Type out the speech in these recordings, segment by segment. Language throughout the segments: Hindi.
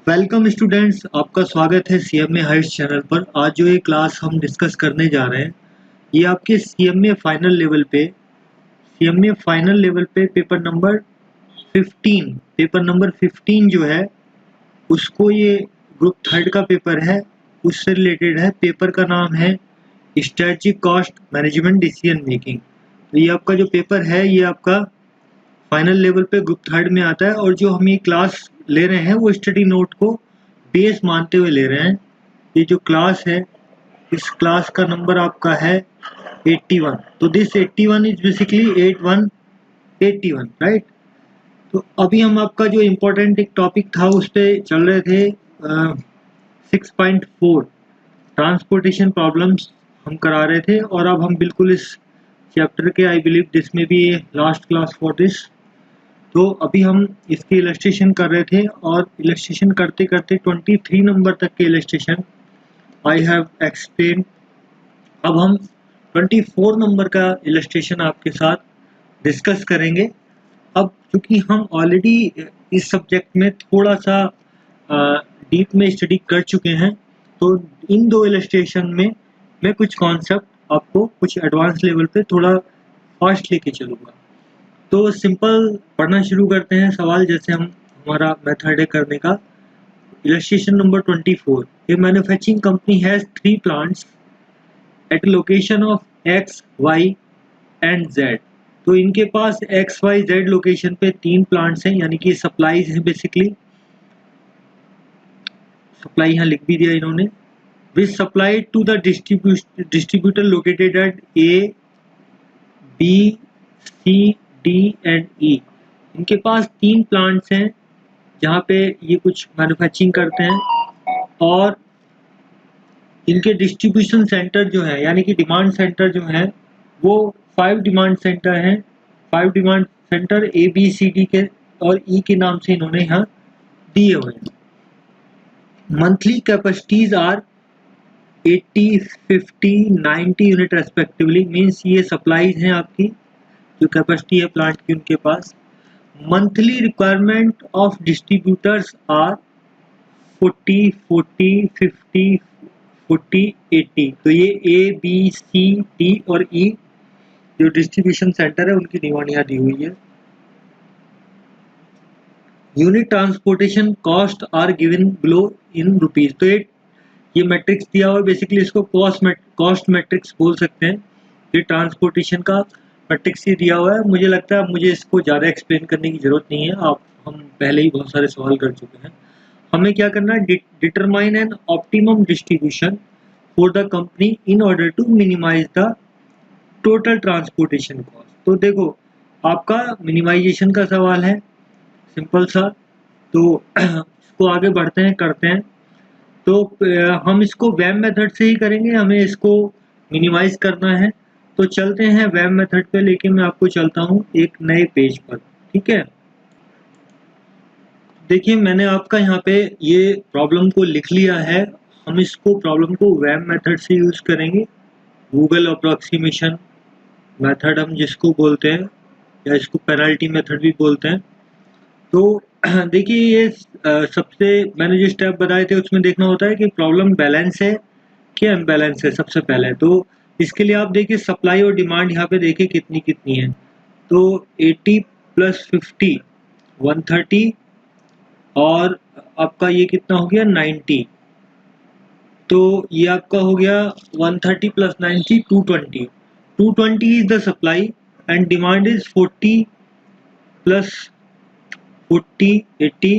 वेलकम स्टूडेंट्स, आपका स्वागत है सीएमए हाइट्स चैनल पर। आज जो ये क्लास हम डिस्कस करने जा रहे हैं ये आपके सीएमए फाइनल लेवल पे पेपर नंबर 15 जो है उसको ये ग्रुप थर्ड का पेपर है, उससे रिलेटेड है। पेपर का नाम है strategic cost management decision making. तो ये आपका जो पेपर है ये आपका फाइनल लेवल पे ग्रुप थर्ड में आता है और जो हम ये क्लास ले रहे हैं वो स्टडी नोट को बेस मानते हुए ले रहे हैं। ये जो क्लास है इस क्लास का नंबर आपका है 81। तो दिस 81 इज बेसिकली 8181, राइट। तो अभी हम आपका जो इम्पोर्टेंट एक टॉपिक था उस पर चल रहे थे। 6.4 ट्रांसपोर्टेशन प्रॉब्लम्स हम करा रहे थे और अब हम बिल्कुल इस चैप्टर के आई बिलीव दिस में भी लास्ट क्लास फॉर दिस। तो अभी हम इसके इलस्ट्रेशन कर रहे थे और इलस्ट्रेशन करते करते 23 नंबर तक के इलस्ट्रेशन आई हैव एक्सप्लेन। अब हम 24 नंबर का इलस्ट्रेशन आपके साथ डिस्कस करेंगे। अब क्योंकि हम ऑलरेडी इस सब्जेक्ट में थोड़ा सा डीप में स्टडी कर चुके हैं तो इन दो इलस्ट्रेशन में मैं कुछ कॉन्सेप्ट आपको कुछ एडवांस लेवल पे थोड़ा फास्ट लेके चलूँगा। तो सिंपल पढ़ना शुरू करते हैं सवाल, जैसे हमारा मेथड है करने का। Illustration number 24, a manufacturing company has 3 plants at location of X Y and Z. तो इनके पास एक्स वाई जेड लोकेशन पे 3 प्लांट्स हैं, यानी कि सप्लाईज हैं। बेसिकली सप्लाई यहाँ लिख भी दिया इन्होंने। Which supply to the distributor located at A B C D and E. इनके पास 3 प्लांट्स हैं जहाँ पे ये कुछ मैन्युफैक्चरिंग करते हैं और इनके डिस्ट्रीब्यूशन सेंटर जो है यानी कि डिमांड सेंटर जो है वो 5 डिमांड सेंटर हैं। 5 demand centre A B C D के और ई के नाम से इन्होंने यहाँ दिए हुए हैं। Monthly capacities are 80, 50, 90 unit respectively. Means ये सप्लाईज हैं आपकी जो कैपेसिटी है प्लांट की उनके पास। Monthly requirement of distributors are 40, 40, 50, 40, 80। तो ये ए बी सी डी और ई जो डिस्ट्रीब्यूशन सेंटर है उनकी डिमांड यहाँ दी हुई है। Unit transportation cost are given below in rupees. तो ये मैट्रिक्स दिया हुआ है, बेसिकली इसको कॉस्ट मैट्रिक्स बोल सकते हैं। ये ट्रांसपोर्टेशन का मैट्रिक्स ही दिया हुआ है। मुझे लगता है मुझे इसको ज़्यादा एक्सप्लेन करने की ज़रूरत नहीं है, हम पहले ही बहुत सारे सवाल कर चुके हैं। हमें क्या करना है, determine an optimum distribution for the company in order to minimise the total transportation cost. तो देखो आपका मिनिमाइजेशन का सवाल है, सिंपल सा। तो इसको आगे बढ़ते हैं, करते हैं। तो हम इसको वैम मेथड से ही करेंगे, हमें इसको मिनिमाइज करना है। तो चलते हैं वैम मेथड पे, लेकिन मैं आपको चलता हूँ एक नए पेज पर, ठीक है। देखिए मैंने आपका यहाँ पे ये प्रॉब्लम को लिख लिया है। हम इसको प्रॉब्लम को वैम मेथड से यूज करेंगे, गूगल अप्रोक्सीमेशन मेथड हम जिसको बोलते हैं, या इसको पेनल्टी मेथड भी बोलते हैं। तो देखिए ये सबसे मैंने जो स्टेप बताए थे उसमें देखना होता है कि प्रॉब्लम बैलेंस है कि अनबैलेंस है सबसे पहले। तो इसके लिए आप देखिए सप्लाई और डिमांड यहाँ पे देखिए कितनी कितनी है। तो 80 + 50 130 और आपका ये कितना हो गया 90। तो ये आपका हो गया 130 + 90 220। 220 is the supply and demand is 40 + 40 80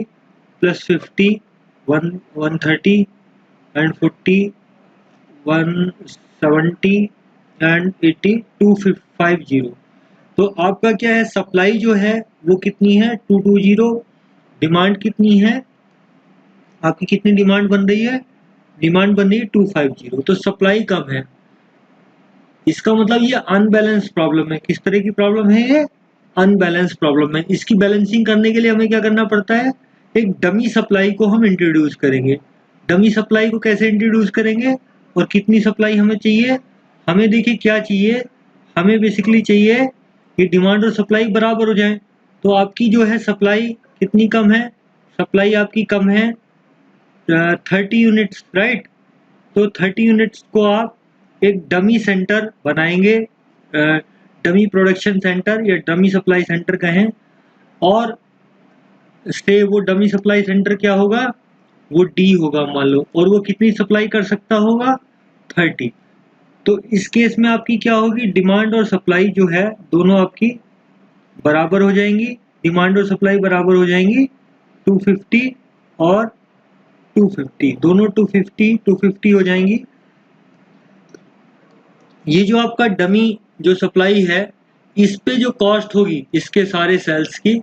+ 50 130 and 40 170 and 80 250। तो आपका क्या है, सप्लाई जो है वो कितनी है 220, डिमांड कितनी है आपकी, कितनी डिमांड बन रही है, डिमांड बन रही है 250। तो सप्लाई कम है, इसका मतलब ये अनबैलेंस प्रॉब्लम है। किस तरह की प्रॉब्लम है ये, अनबैलेंस प्रॉब्लम है। इसकी बैलेंसिंग करने के लिए हमें क्या करना पड़ता है, एक डमी सप्लाई को हम इंट्रोड्यूस करेंगे। डमी सप्लाई को कैसे इंट्रोड्यूस करेंगे और कितनी सप्लाई हमें चाहिए, हमें देखिए क्या चाहिए, हमें बेसिकली चाहिए कि डिमांड और सप्लाई बराबर हो जाए। तो आपकी जो है सप्लाई कितनी कम है, सप्लाई आपकी कम है 30 यूनिट्स, राइट। तो 30 यूनिट्स को आप एक डमी सेंटर बनाएंगे, डमी प्रोडक्शन सेंटर या डमी सप्लाई सेंटर कहें, और से वो डमी सप्लाई सेंटर क्या होगा, वो डी होगा मान लो, और वो कितनी सप्लाई कर सकता होगा, 30। तो इस केस में आपकी क्या होगी, डिमांड और सप्लाई जो है दोनों आपकी बराबर हो जाएंगी, डिमांड और सप्लाई बराबर हो जाएंगी 250 और 250, दोनों 250 हो जाएंगी। ये जो आपका डमी जो सप्लाई है, इस पे जो कॉस्ट होगी इसके सारे सेल्स की,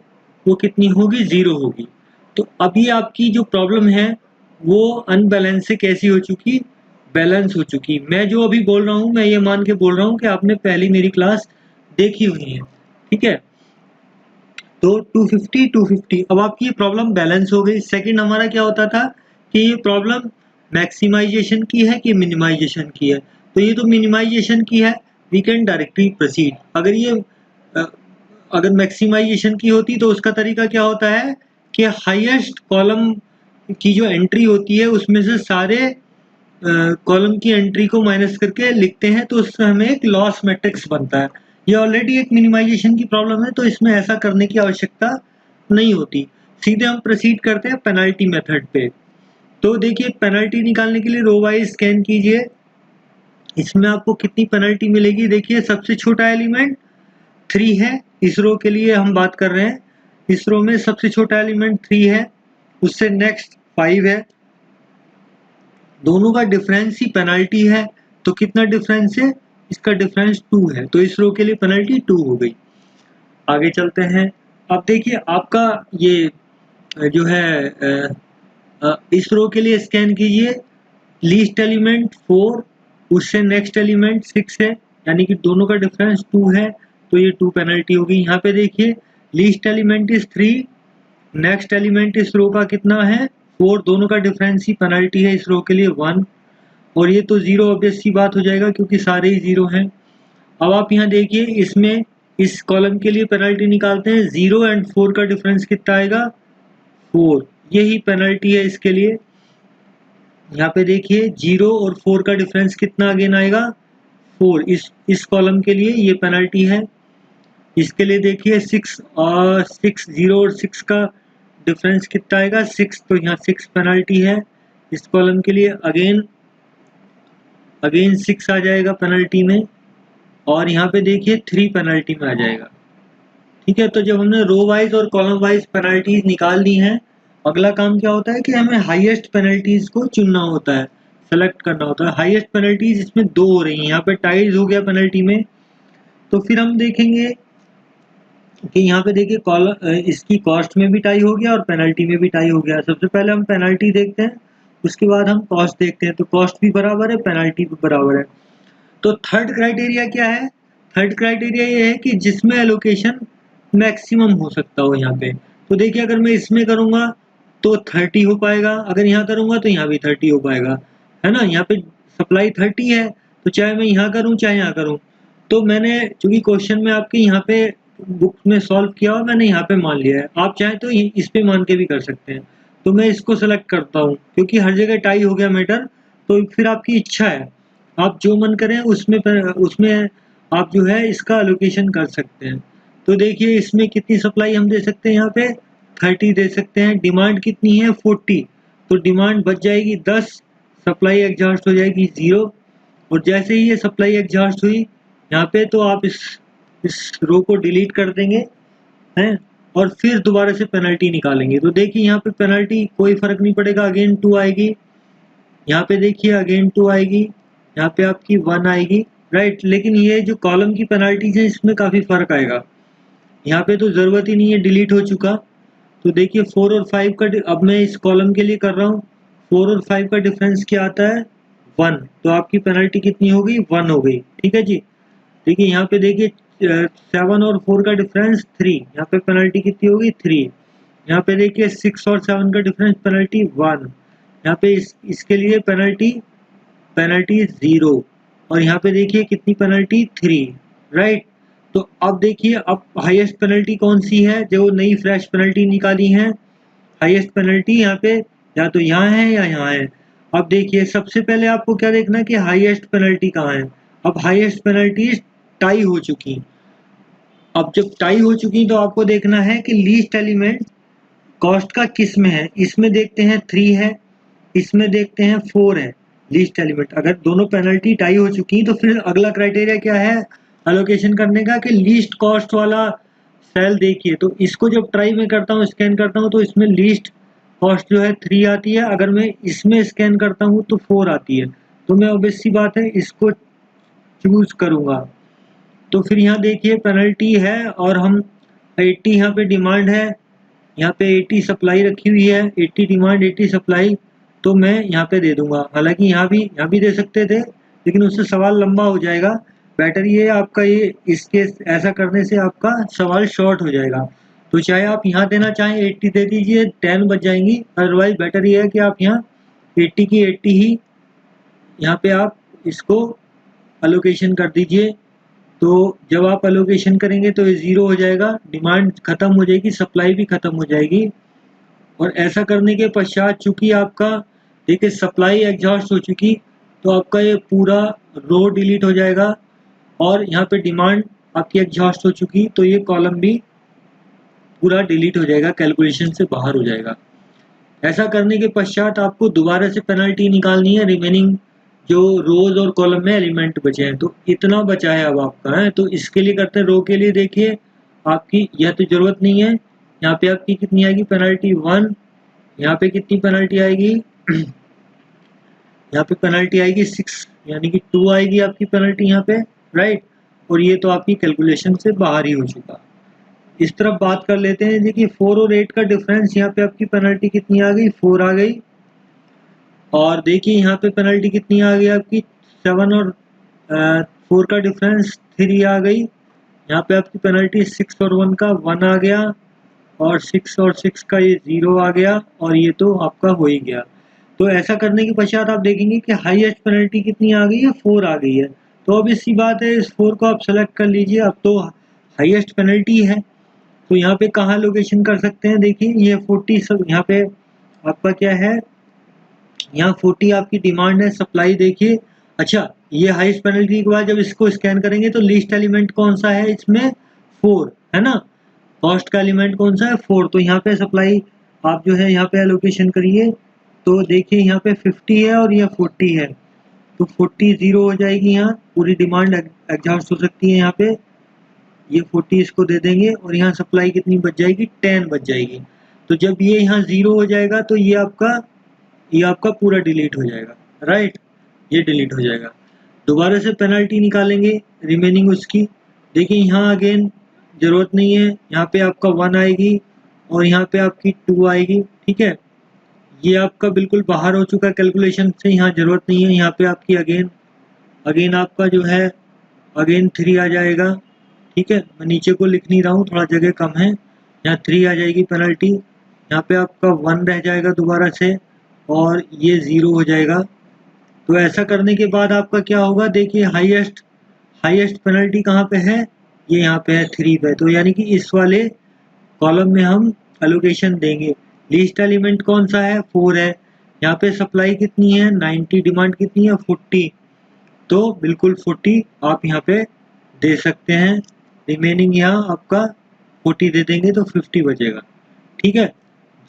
वो कितनी होगी, 0 होगी। तो अभी आपकी जो प्रॉब्लम है वो अनबैलेंस से कैसी हो चुकी, बैलेंस हो चुकी। मैं जो अभी बोल रहा हूँ, मैं ये मान के बोल रहा हूँ कि आपने पहली मेरी क्लास देखी हुई है, ठीक है। तो 250 अब आपकी ये प्रॉब्लम बैलेंस हो गई। सेकंड हमारा क्या होता था कि ये प्रॉब्लम मैक्सिमाइजेशन की है कि मिनिमाइजेशन की है। तो ये तो मिनिमाइजेशन की है, वी कैन डायरेक्टली प्रोसीड। अगर ये अगर मैक्सिमाइजेशन की होती तो उसका तरीका क्या होता है कि हाईएस्ट कॉलम की जो एंट्री होती है उसमें से सारे कॉलम की एंट्री को माइनस करके लिखते हैं, तो उससे हमें एक लॉस मैट्रिक्स बनता है। ये ऑलरेडी एक मिनिमाइजेशन की प्रॉब्लम है, तो इसमें ऐसा करने की आवश्यकता नहीं होती। सीधे हम प्रोसीड करते हैं पेनल्टी मेथड पे। तो देखिए, पेनल्टी निकालने के लिए रो वाइज स्कैन कीजिए। इसमें आपको कितनी पेनल्टी मिलेगी, देखिए सबसे छोटा एलिमेंट 3 है, इस रो के लिए हम बात कर रहे हैं। इस रो में सबसे छोटा एलिमेंट 3 है, उससे नेक्स्ट 5 है, दोनों का डिफरेंस ही पेनल्टी है। तो कितना डिफरेंस है, इसका डिफरेंस 2 है, तो इस रो के लिए पेनल्टी 2 हो गई। आगे चलते हैं। अब देखिए आपका ये जो है इस रो के लिए स्कैन कीजिए, लीस्ट एलिमेंट 4, उससे नेक्स्ट एलिमेंट 6 है, यानी कि दोनों का डिफरेंस 2 है, तो ये 2 पेनल्टी होगी। यहाँ पे देखिए least element is 3, next element इस रो का कितना है 4, दोनों का डिफरेंस ही पेनल्टी है इस रो के लिए 1, और ये तो 0 ऑब्वियस सी बात हो जाएगा क्योंकि सारे ही 0 हैं। अब आप यहाँ देखिए, इसमें इस कॉलम के लिए पेनल्टी निकालते हैं, 0 एंड 4 का डिफरेंस कितना आएगा, 4, यही पेनल्टी है इसके लिए। यहाँ पे देखिए 0 और 4 का डिफरेंस कितना अगेन आएगा, 4, इस कॉलम के लिए ये पेनल्टी है। इसके लिए देखिए 6 0 और 6 का डिफरेंस कितना आएगा, 6, तो यहाँ 6 पेनल्टी है। इस कॉलम के लिए अगेन 6 आ जाएगा पेनल्टी में, और यहाँ पे देखिए 3 पेनल्टी में आ जाएगा, ठीक है। तो जब हमने रो वाइज और कॉलम वाइज पेनल्टीज निकाल दी हैं, अगला काम क्या होता है कि हमें हाईएस्ट पेनल्टीज को चुनना होता है, सेलेक्ट करना होता है। हाईएस्ट पेनल्टीज इसमें 2 हो रही हैं, यहाँ पे टाइज हो गया पेनल्टी में। तो फिर हम देखेंगे कि यहाँ पे देखिए कॉलम इसकी कॉस्ट में भी टाई हो गया और पेनल्टी में भी टाई हो गया। सबसे पहले हम पेनल्टी देखते हैं, उसके बाद हम कॉस्ट देखते हैं। तो कॉस्ट भी बराबर है, पेनल्टी भी बराबर है। तो थर्ड क्राइटेरिया क्या है, थर्ड क्राइटेरिया ये है कि जिसमें एलोकेशन मैक्सिमम हो सकता हो यहाँ पे। तो देखिए अगर मैं इसमें करूँगा तो 30 हो पाएगा, अगर यहाँ करूँगा तो यहाँ भी 30 हो पाएगा, है ना। यहाँ पे सप्लाई 30 है, तो चाहे मैं यहाँ करूँ चाहे यहाँ करूँ। तो मैंने चूंकि क्वेश्चन में आपके यहाँ पे बुक में सॉल्व किया और मैंने यहाँ पे मान लिया है, आप चाहें तो इस पे मान के भी कर सकते हैं। तो मैं इसको सेलेक्ट करता हूँ क्योंकि हर जगह टाई हो गया मैटर। तो फिर आपकी इच्छा है, आप जो मन करें उसमें आप जो है इसका एलोकेशन कर सकते हैं। तो देखिए इसमें कितनी सप्लाई हम दे सकते हैं, यहाँ पे 30 दे सकते हैं। डिमांड कितनी है 40, तो डिमांड बच जाएगी 10, सप्लाई एग्जॉस्ट हो जाएगी 0। और जैसे ही ये सप्लाई एग्जॉस्ट हुई यहाँ पे, तो आप इस रो को डिलीट कर देंगे हैं, और फिर दोबारा से पेनल्टी निकालेंगे। तो देखिए यहाँ पे पेनल्टी कोई फर्क नहीं पड़ेगा, अगेन 2 आएगी। यहाँ पे देखिए अगेन 2 आएगी, यहाँ पे आपकी 1 आएगी, राइट। लेकिन ये जो कॉलम की पेनल्टीज है इसमें काफ़ी फर्क आएगा। यहाँ पे तो ज़रूरत ही नहीं है, डिलीट हो चुका। तो देखिए 4 और 5 का, अब मैं इस कॉलम के लिए कर रहा हूँ, 4 और 5 का डिफरेंस क्या आता है 1, तो आपकी पेनल्टी कितनी हो गई 1 हो गई, ठीक है जी। देखिए यहाँ पे देखिए 7 और 4 का डिफरेंस 3, यहाँ पे पेनल्टी कितनी होगी 3। यहाँ पे देखिए 6 और 7 का डिफरेंस पेनल्टी 1, यहाँ पे इसके लिए पेनल्टी 0, और यहाँ पे देखिए कितनी पेनल्टी 3, राइट। तो अब देखिए अब हाईएस्ट पेनल्टी कौन सी है, जो नई फ्रेश पेनल्टी निकाली है, हाईएस्ट पेनल्टी यहाँ पे या तो यहाँ है या यहाँ है। अब देखिए सबसे पहले आपको क्या देखना है कि हाईएस्ट पेनल्टी कहाँ है। अब हाईएस्ट पेनल्टी टाई हो चुकी। अब जब टाई हो चुकी तो आपको देखना है कि लीस्ट एलिमेंट कॉस्ट का किस में है। इसमें देखते हैं 3 है, इसमें देखते हैं 4 है लीस्ट एलिमेंट। अगर दोनों पेनल्टी टाई हो चुकी तो फिर अगला क्राइटेरिया क्या है एलोकेशन करने का कि लीस्ट कॉस्ट वाला सेल देखिए। तो इसको जब ट्राई में करता हूँ, स्कैन करता हूँ, तो इसमें लीस्ट कॉस्ट जो है 3 आती है। अगर मैं इसमें स्कैन करता हूँ तो 4 आती है। तो मैं ऑब्वियस सी बात है इसको चूज करूँगा। तो फिर यहाँ देखिए पेनल्टी है और हम 80 यहाँ पे डिमांड है, यहाँ पे 80 सप्लाई रखी हुई है, 80 डिमांड 80 सप्लाई, तो मैं यहाँ पे दे दूंगा। हालांकि यहाँ भी दे सकते थे लेकिन उससे सवाल लंबा हो जाएगा। बेटर ये आपका ये इसके ऐसा करने से आपका सवाल शॉर्ट हो जाएगा। तो चाहे आप यहाँ देना चाहें 80 दे दीजिए, 10 बच जाएंगी। अदरवाइज बेटर ये है कि आप यहाँ 80 की 80 ही यहाँ पे आप इसको अलोकेशन कर दीजिए। तो जब आप अलोकेशन करेंगे तो ये 0 हो जाएगा, डिमांड खत्म हो जाएगी, सप्लाई भी खत्म हो जाएगी। और ऐसा करने के पश्चात चूंकि आपका देखिए सप्लाई एग्जॉस्ट हो चुकी तो आपका ये पूरा रो डिलीट हो जाएगा और यहाँ पे डिमांड आपकी एग्जॉस्ट हो चुकी तो ये कॉलम भी पूरा डिलीट हो जाएगा, कैलकुलेशन से बाहर हो जाएगा। ऐसा करने के पश्चात आपको दोबारा से पेनल्टी निकालनी है रिमेनिंग जो रोज और कॉलम में एलिमेंट बचे हैं। तो इतना बचा है अब आपका है। तो इसके लिए करते हैं रो के लिए देखिए आपकी यह तो जरूरत नहीं है। यहाँ पे आपकी कितनी आएगी पेनल्टी 1, यहाँ पे कितनी पेनल्टी आएगी यहाँ पे पेनल्टी आएगी 6 यानी कि 2 आएगी आपकी पेनल्टी यहाँ पे, राइट। और ये तो आपकी कैलकुलेशन से बाहर ही हो चुका। इस तरफ बात कर लेते हैं। देखिए 4 और 8 का डिफरेंस, यहाँ पे आपकी पेनल्टी कितनी आ गई 4 आ गई। और देखिए यहाँ पे पेनल्टी कितनी आ गई आपकी 7 और 4 का डिफरेंस 3 आ गई। यहाँ पे आपकी पेनल्टी 6 और 1 का 1 आ गया और 6 और 6 का ये 0 आ गया और ये तो आपका हो ही गया। तो ऐसा करने के पश्चात आप देखेंगे कि हाईएस्ट पेनल्टी कितनी आ गई है 4 आ गई है। तो अब इसी बात है इस 4 को आप सेलेक्ट कर लीजिए। अब तो हाईएस्ट पेनल्टी है तो यहाँ पे कहाँ लोकेशन कर सकते हैं। देखिए ये 40 सब यहाँ पे आपका क्या है, यहाँ 40 आपकी डिमांड है, सप्लाई देखिए। अच्छा ये हाईएस्ट पेनल्टी के बाद जब इसको स्कैन करेंगे तो लीस्ट एलिमेंट कौन सा है इसमें 4 है ना, कॉस्ट का एलिमेंट कौन सा है 4। तो यहाँ पे सप्लाई आप जो है यहाँ पे एलोकेशन करिए। तो देखिए यहाँ पे 50 है और यह 40 है तो 40 0 हो जाएगी। यहाँ पूरी डिमांड एग्जॉस्ट हो सकती है। यहाँ पे ये 40 इसको दे देंगे और यहाँ सप्लाई कितनी बच जाएगी 10 बच जाएगी। तो जब ये यहाँ 0 हो जाएगा तो ये आपका पूरा डिलीट हो जाएगा, राइट। ये डिलीट हो जाएगा। दोबारा से पेनल्टी निकालेंगे रिमेनिंग उसकी। देखिए यहाँ अगेन जरूरत नहीं है, यहाँ पे आपका 1 आएगी और यहाँ पे आपकी 2 आएगी, ठीक है। ये आपका बिल्कुल बाहर हो चुका कैलकुलेशन से, यहाँ जरूरत नहीं है। यहाँ पे आपकी अगेन आपका जो है अगेन 3 आ जाएगा, ठीक है। मैं नीचे को लिख नहीं रहा हूँ, थोड़ा जगह कम है। यहाँ 3 आ जाएगी पेनल्टी, यहाँ पे आपका 1 रह जाएगा दोबारा से और ये 0 हो जाएगा। तो ऐसा करने के बाद आपका क्या होगा, देखिए हाईएस्ट पेनल्टी कहाँ पे है, ये यहाँ पे है 3 पे। तो यानी कि इस वाले कॉलम में हम एलोकेशन देंगे। लीस्ट एलिमेंट कौन सा है 4 है। यहाँ पे सप्लाई कितनी है 90, डिमांड कितनी है 40। तो बिल्कुल 40 आप यहाँ पे दे सकते हैं। रिमेनिंग यहाँ आपका 40 दे देंगे तो 50 बचेगा, ठीक है।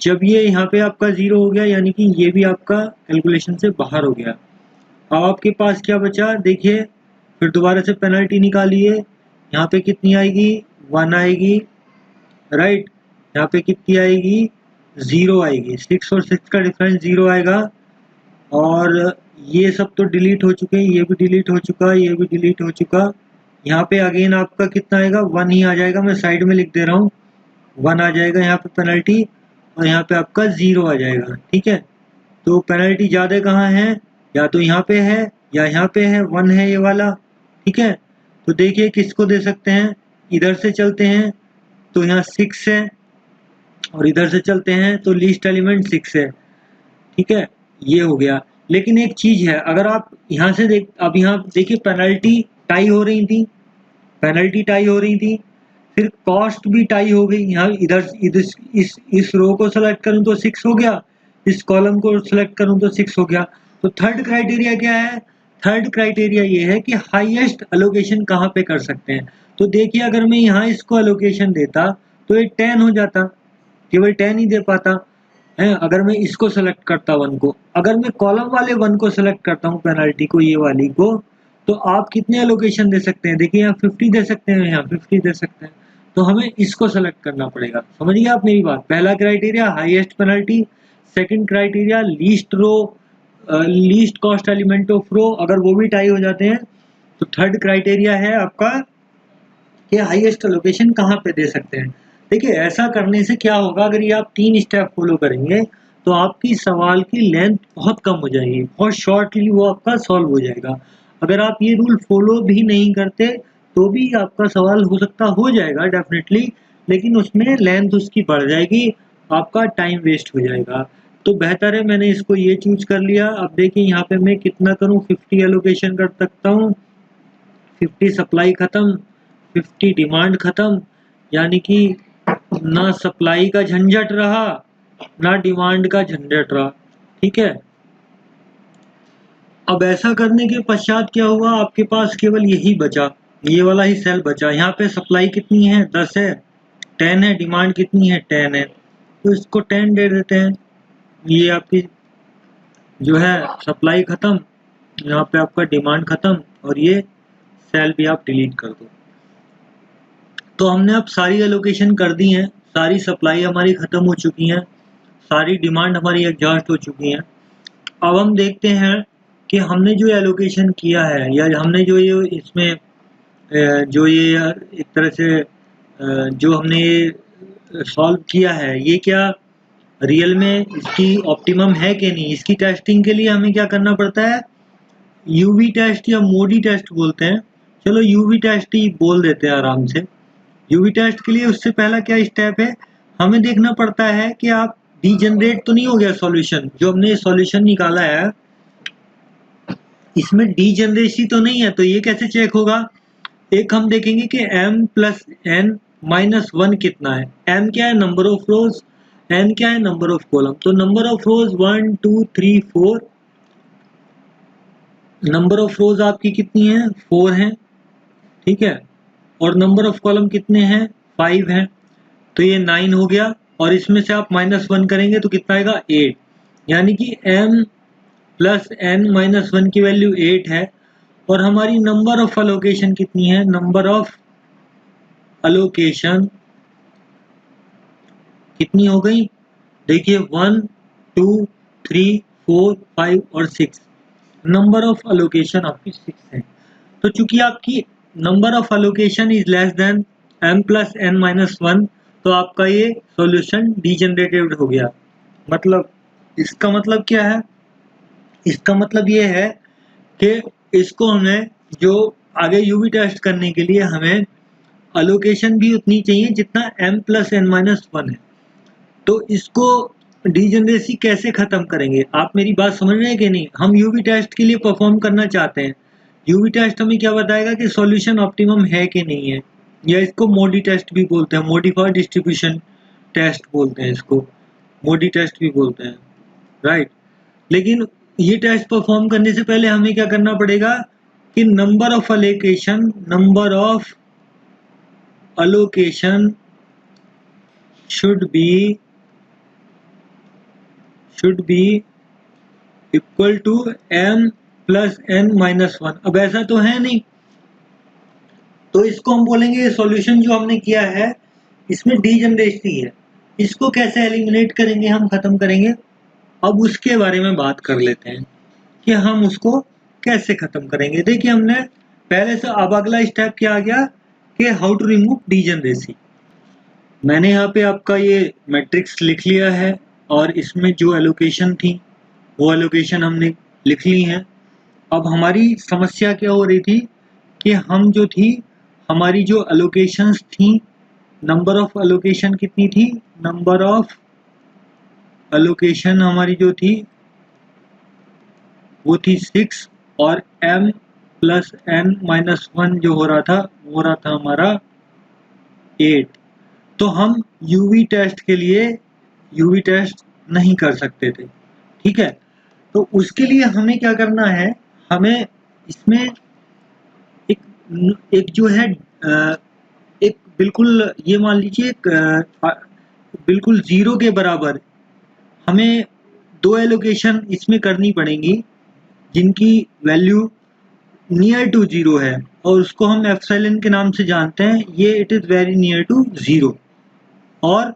जब ये यहाँ पे आपका 0 हो गया यानी कि ये भी आपका कैलकुलेशन से बाहर हो गया। अब आपके पास क्या बचा देखिए, फिर दोबारा से पेनल्टी निकालिए। यहाँ पे कितनी आएगी 1 आएगी, राइट। यहाँ पे कितनी आएगी 0 आएगी, 6 और 6 का डिफरेंस 0 आएगा। और ये सब तो डिलीट हो चुके हैं, ये भी डिलीट हो चुका, ये भी डिलीट हो चुका। यहाँ पे अगेन आपका कितना आएगा 1 ही आ जाएगा। मैं साइड में लिख दे रहा हूँ 1 आ जाएगा यहाँ पे पेनल्टी और यहाँ पे आपका 0 आ जाएगा, ठीक है। तो पेनल्टी ज़्यादा कहाँ है, या तो यहाँ पे है या यहाँ पे है, 1 है ये वाला, ठीक है। तो देखिए किसको दे सकते हैं, इधर से चलते हैं तो यहाँ 6 है और इधर से चलते हैं तो लीस्ट एलिमेंट 6 है, ठीक है। ये हो गया। लेकिन एक चीज है, अगर आप यहाँ से अब यहाँ देखिए पेनल्टी टाई हो रही थी, फिर कॉस्ट भी टाई हो गई। यहाँ इधर इस रो को सेलेक्ट करूँ तो 6 हो गया, इस कॉलम को सिलेक्ट करूं तो 6 हो गया। तो थर्ड क्राइटेरिया क्या है? थर्ड क्राइटेरिया ये है कि हाईएस्ट एलोकेशन कहाँ पे कर सकते हैं। तो देखिए अगर मैं यहाँ इसको एलोकेशन देता तो ये 10 हो जाता, केवल 10 ही दे पाता है। अगर मैं इसको सेलेक्ट करता 1 को, अगर मैं कॉलम वाले 1 को सेलेक्ट करता हूँ पेनल्टी को, ये वाली को, तो आप कितने एलोकेशन दे सकते हैं? देखिए यहाँ 50 दे सकते हैं, यहाँ 50 दे सकते हैं। तो हमें इसको सेलेक्ट करना पड़ेगा। समझिए आप मेरी बात। पहला criteria highest penalty, second criteria least cost element of row, अगर वो भी टाई हो जाते हैं तो थर्ड क्राइटेरिया है आपका कि हाईएस्ट एलोकेशन कहाँ पे दे सकते हैं। देखिए ऐसा करने से क्या होगा, अगर ये आप 3 स्टेप फॉलो करेंगे तो आपकी सवाल की लेंथ बहुत कम हो जाएगी, बहुत शॉर्टली वो आपका सॉल्व हो जाएगा। अगर आप ये रूल फॉलो भी नहीं करते तो भी आपका सवाल हो सकता हो जाएगा डेफिनेटली, लेकिन उसमें लेंथ उसकी बढ़ जाएगी, आपका टाइम वेस्ट हो जाएगा। तो बेहतर है मैंने इसको ये चूज कर लिया। अब देखिए यहाँ पे मैं कितना करूँ, 50 एलोकेशन कर सकता हूँ, 50 सप्लाई खत्म, 50 डिमांड खत्म, यानी कि ना सप्लाई का झंझट रहा ना डिमांड का झंझट रहा। ठीक है। अब ऐसा करने के पश्चात क्या हुआ, आपके पास केवल यही बचा, ये वाला ही सेल बचा। यहाँ पे सप्लाई कितनी है? 10 है, 10 है, डिमांड कितनी है? 10 है, तो इसको 10 दे देते हैं। ये आपकी जो है सप्लाई खत्म, यहाँ पे आपका डिमांड खत्म, और ये सेल भी आप डिलीट कर दो। तो हमने अब सारी एलोकेशन कर दी है, सारी सप्लाई हमारी खत्म हो चुकी है, सारी डिमांड हमारी एग्जॉस्ट हो चुकी है। अब हम देखते हैं कि हमने जो एलोकेशन किया है, या हमने जो ये इसमें जो ये एक तरह से जो हमने ये सॉल्व किया है, ये क्या रियल में इसकी ऑप्टिमम है कि नहीं। इसकी टेस्टिंग के लिए हमें क्या करना पड़ता है, यूवी टेस्ट या मोडी टेस्ट बोलते हैं। चलो यूवी टेस्ट ही बोल देते हैं आराम से। यूवी टेस्ट के लिए उससे पहला क्या स्टेप है, हमें देखना पड़ता है कि आप डीजनरेट तो नहीं हो गया सॉल्यूशन। जो हमने सॉल्यूशन निकाला है इसमें डीजनरेसी तो नहीं है, तो ये कैसे चेक होगा। एक हम देखेंगे कि m प्लस n माइनस 1 कितना है। m क्या है? Number of rose. n क्या है? Number of column. तो number of rows 1 2 3 4, number of rows आपकी कितनी है? 4 है। ठीक है। और नंबर ऑफ कॉलम कितने हैं? 5 हैं। तो ये 9 हो गया, और इसमें से आप -1 करेंगे तो कितना आएगा? 8। यानी कि m प्लस n माइनस 1 की वैल्यू 8 है। और हमारी नंबर ऑफ एलोकेशन कितनी है? नंबर ऑफ एलोकेशन कितनी हो गई? देखिए 1 2 3 4 5 और 6, नंबर ऑफ एलोकेशन आपकी 6 है। तो चूंकि आपकी number of allocation is less than m plus n minus 1, तो आपका ये सॉल्यूशन डीजनरेटेड हो गया। मतलब इसका मतलब क्या है? इसका मतलब ये है कि इसको हमें जो आगे यूवी टेस्ट करने के लिए हमें एलोकेशन भी उतनी चाहिए जितना m प्लस n माइनस 1 है। तो इसको डीजनरेसी कैसे खत्म करेंगे? आप मेरी बात समझ रहे हैं कि नहीं। हम यूवी टेस्ट के लिए परफॉर्म करना चाहते हैं। यूवी टेस्ट हमें क्या बताएगा कि सॉल्यूशन ऑप्टिमम है कि नहीं है, या इसको मोडी टेस्ट भी बोलते हैं, मॉडिफाइड डिस्ट्रीब्यूशन टेस्ट बोलते हैं, इसको मोडी टेस्ट भी बोलते हैं, राइट। लेकिन ये टेस्ट परफॉर्म करने से पहले हमें क्या करना पड़ेगा कि number of allocation should be equal to m plus n minus 1। अब ऐसा तो है नहीं, तो इसको हम बोलेंगे सॉल्यूशन जो हमने किया है इसमें डीजनरेसी है, इसको कैसे एलिमिनेट करेंगे, हम खत्म करेंगे। अब उसके बारे में बात कर लेते हैं कि हम उसको कैसे खत्म करेंगे। देखिए हमने पहले से, अब अगला स्टेप क्या आ गया कि हाउ टू रिमूव डीजनरेसी। मैंने यहाँ पे आपका ये मैट्रिक्स लिख लिया है, और इसमें जो एलोकेशन थी वो एलोकेशन हमने लिख ली है। अब हमारी समस्या क्या हो रही थी कि हम जो थी, हमारी जो एलोकेशंस थी, नंबर ऑफ एलोकेशन कितनी थी? नंबर ऑफ एलोकेशन हमारी जो थी वो थी 6, और m प्लस n माइनस 1 जो हो रहा था वो रहा था हमारा 8। तो हम यूवी टेस्ट के लिए यूवी टेस्ट नहीं कर सकते थे। ठीक है। तो उसके लिए हमें क्या करना है, हमें इसमें एक एक जो है एक बिल्कुल ये मान लीजिए बिल्कुल जीरो के बराबर हमें दो एलोकेशन इसमें करनी पड़ेंगी जिनकी वैल्यू नियर टू जीरो है, और उसको हम एप्सिलॉन के नाम से जानते हैं। ये it is very near to zero, और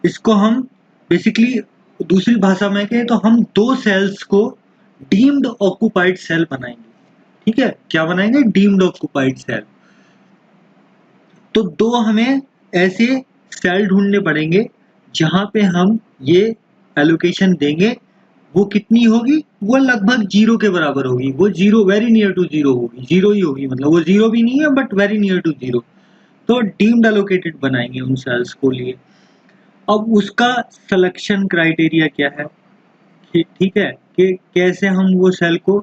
इसको हम बेसिकली दूसरी भाषा में कहें तो हम दो सेल्स को डीम्ड ऑक्यूपाइड सेल बनाएंगे। ठीक है, क्या बनाएंगे? Deemed occupied cell. तो दो हमें ऐसे सेल ढूंढने पड़ेंगे जहां पे हम ये एलोकेशन देंगे। वो कितनी होगी? वो लगभग जीरो के बराबर होगी। वो zero, very near to zero होगी, जीरो ही होगी, मतलब वो जीरो भी नहीं है but very near to zero. तो डीम्ड एलोकेटेड बनाएंगे उन सेल्स को लिए। अब उसका सिलेक्शन क्राइटेरिया क्या है, ठीक है, कि कैसे हम वो सेल को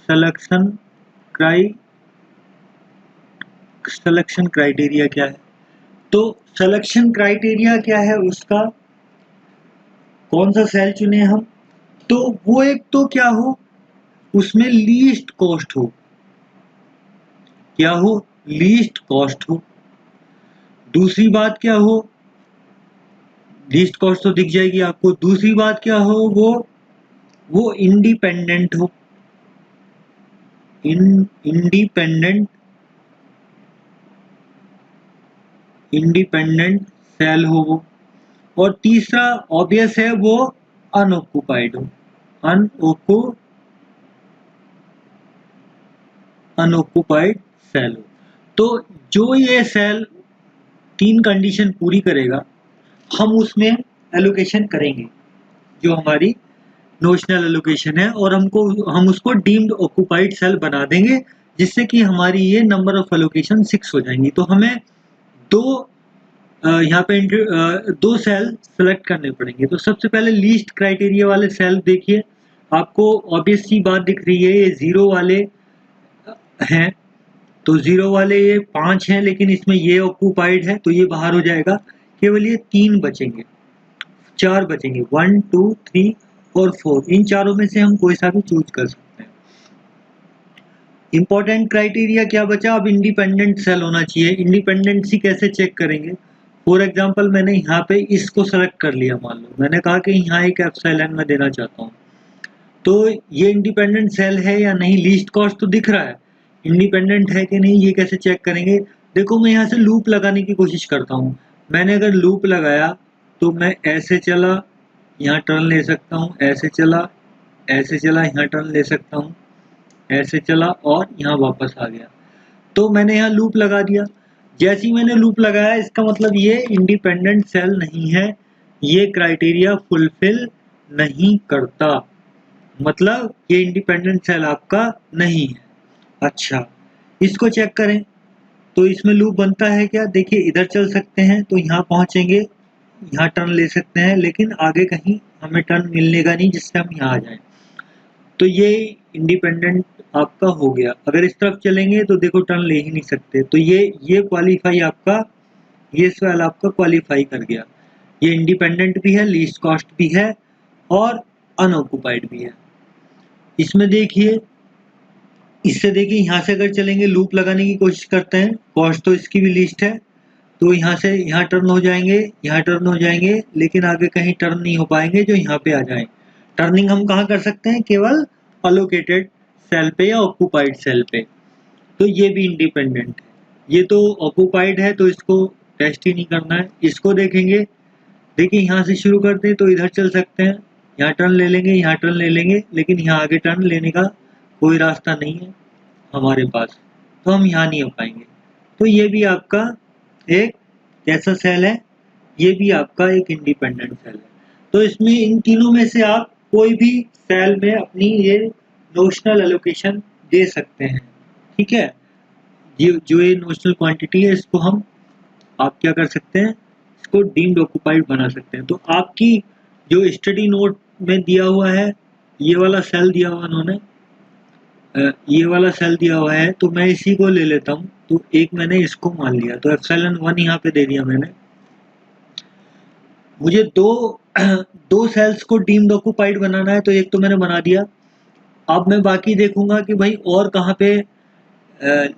सिलेक्शन क्राइटेरिया क्या है? तो सिलेक्शन क्राइटेरिया क्या है उसका, कौन सा सेल चुने हम? तो वो एक तो क्या हो, उसमें लीस्ट कॉस्ट हो। क्या हो? लीस्ट कॉस्ट हो। दूसरी बात क्या हो? लीस्ट कॉस्ट तो दिख जाएगी आपको। दूसरी बात क्या हो? वो इंडिपेंडेंट हो, इंडिपेंडेंट सेल हो वो। और तीसरा ऑब्वियस है वो अनऑक्यूपाइड हो, अनऑक्यूपाइड सेल हो। तो जो ये सेल तीन कंडीशन पूरी करेगा हम उसमें एलोकेशन करेंगे, जो हमारी नोशनल एलोकेशन है, और हम उसको डीम्ड ऑक्यूपाइड सेल बना देंगे, जिससे कि हमारी ये नंबर ऑफ एलोकेशन 6 हो जाएंगी। तो हमें दो यहाँ पे दो सेल सेलेक्ट करने पड़ेंगे। तो सबसे पहले लीस्ट क्राइटेरिया वाले सेल देखिए, आपको ऑब्वियस सी बात दिख रही है, ये जीरो वाले हैं। तो जीरो वाले ये 5 हैं, लेकिन इसमें ये ऑक्यूपाइड है तो ये बाहर हो जाएगा। केवल ये 3 बचेंगे, 4 बचेंगे, 1 2 3 और 4। इन चारों में से हम कोई सा भी चूज कर सकते हैं। इंपॉर्टेंट क्राइटेरिया क्या बचा? अब इंडिपेंडेंट सेल होना चाहिए। इंडिपेंडेंसी कैसे चेक करेंगे? फॉर एग्जांपल मैंने यहाँ पे इसको सेलेक्ट कर लिया, मान लो मैंने कहा कि यहाँ एक एप्सिलॉन में देना चाहता हूँ, तो ये इंडिपेंडेंट सेल है या नहीं? लीस्ट कॉस्ट तो दिख रहा है, इंडिपेंडेंट है कि नहीं ये कैसे चेक करेंगे? देखो मैं यहाँ से लूप लगाने की कोशिश करता हूँ। मैंने अगर लूप लगाया तो मैं ऐसे चला, यहाँ टर्न ले सकता हूँ, ऐसे चला, ऐसे चला, यहाँ टर्न ले सकता हूँ, ऐसे चला और यहाँ वापस आ गया। तो मैंने यहाँ लूप लगा दिया। जैसे ही मैंने लूप लगाया इसका मतलब ये इंडिपेंडेंट सेल नहीं है, ये क्राइटेरिया फुलफिल नहीं करता, मतलब ये इंडिपेंडेंट सेल आपका नहीं है। अच्छा, इसको चेक करें तो इसमें लूप बनता है क्या? देखिए इधर चल सकते हैं तो यहाँ पहुँचेंगे, यहाँ टर्न ले सकते हैं, लेकिन आगे कहीं हमें टर्न मिलने का नहीं जिससे हम यहाँ आ जाएं। तो ये इंडिपेंडेंट आपका हो गया। अगर इस तरफ चलेंगे तो देखो टर्न ले ही नहीं सकते। तो ये क्वालिफाई आपका, ये सेल आपका क्वालिफाई कर गया। ये इंडिपेंडेंट भी है, लीस्ट कॉस्ट भी है और अनऑक्यूपाइड भी है। इसमें देखिए, इससे देखिए यहाँ से अगर चलेंगे, लूप लगाने की कोशिश करते हैं, कॉस्ट तो इसकी भी लिस्ट है, तो यहाँ से यहाँ टर्न हो जाएंगे, यहाँ टर्न हो जाएंगे, लेकिन आगे कहीं टर्न नहीं हो पाएंगे जो यहाँ पे आ जाएं। टर्निंग हम कहाँ कर सकते हैं? केवल अलोकेटेड सेल पे या ऑक्यूपाइड सेल पे। तो ये भी इंडिपेंडेंट है। ये तो ऑक्यूपाइड है तो इसको टेस्ट ही नहीं करना है। इसको देखेंगे, देखिए यहाँ से शुरू करते हैं तो इधर चल सकते हैं, यहाँ टर्न ले लेंगे, यहाँ टर्न ले लेंगे, लेकिन यहाँ आगे टर्न लेने का कोई रास्ता नहीं है हमारे पास, तो हम यहाँ नहीं हो पाएंगे। तो ये भी आपका एक कैसा सेल है? ये भी आपका एक इंडिपेंडेंट सेल है। तो इसमें इन तीनों में से आप कोई भी सेल में अपनी ये नोशनल एलोकेशन दे सकते हैं। ठीक है, जो ये नोशनल क्वांटिटी है इसको आप क्या कर सकते हैं? इसको डीम्ड ऑक्यूपाइड बना सकते हैं। तो आपकी जो स्टडी नोट में दिया हुआ है, ये वाला सेल दिया हुआ उन्होंने, ये वाला सेल दिया हुआ है, तो मैं इसी को ले लेता हूँ। तो एक मैंने इसको मान लिया, तो एप्सिलॉन 1 यहाँ पे दे दिया मैंने। मुझे दो दो सेल्स को डीम्ड ऑक्यूपाइड बनाना है तो एक तो मैंने बना दिया। अब मैं बाकी देखूंगा कि भाई और कहाँ पे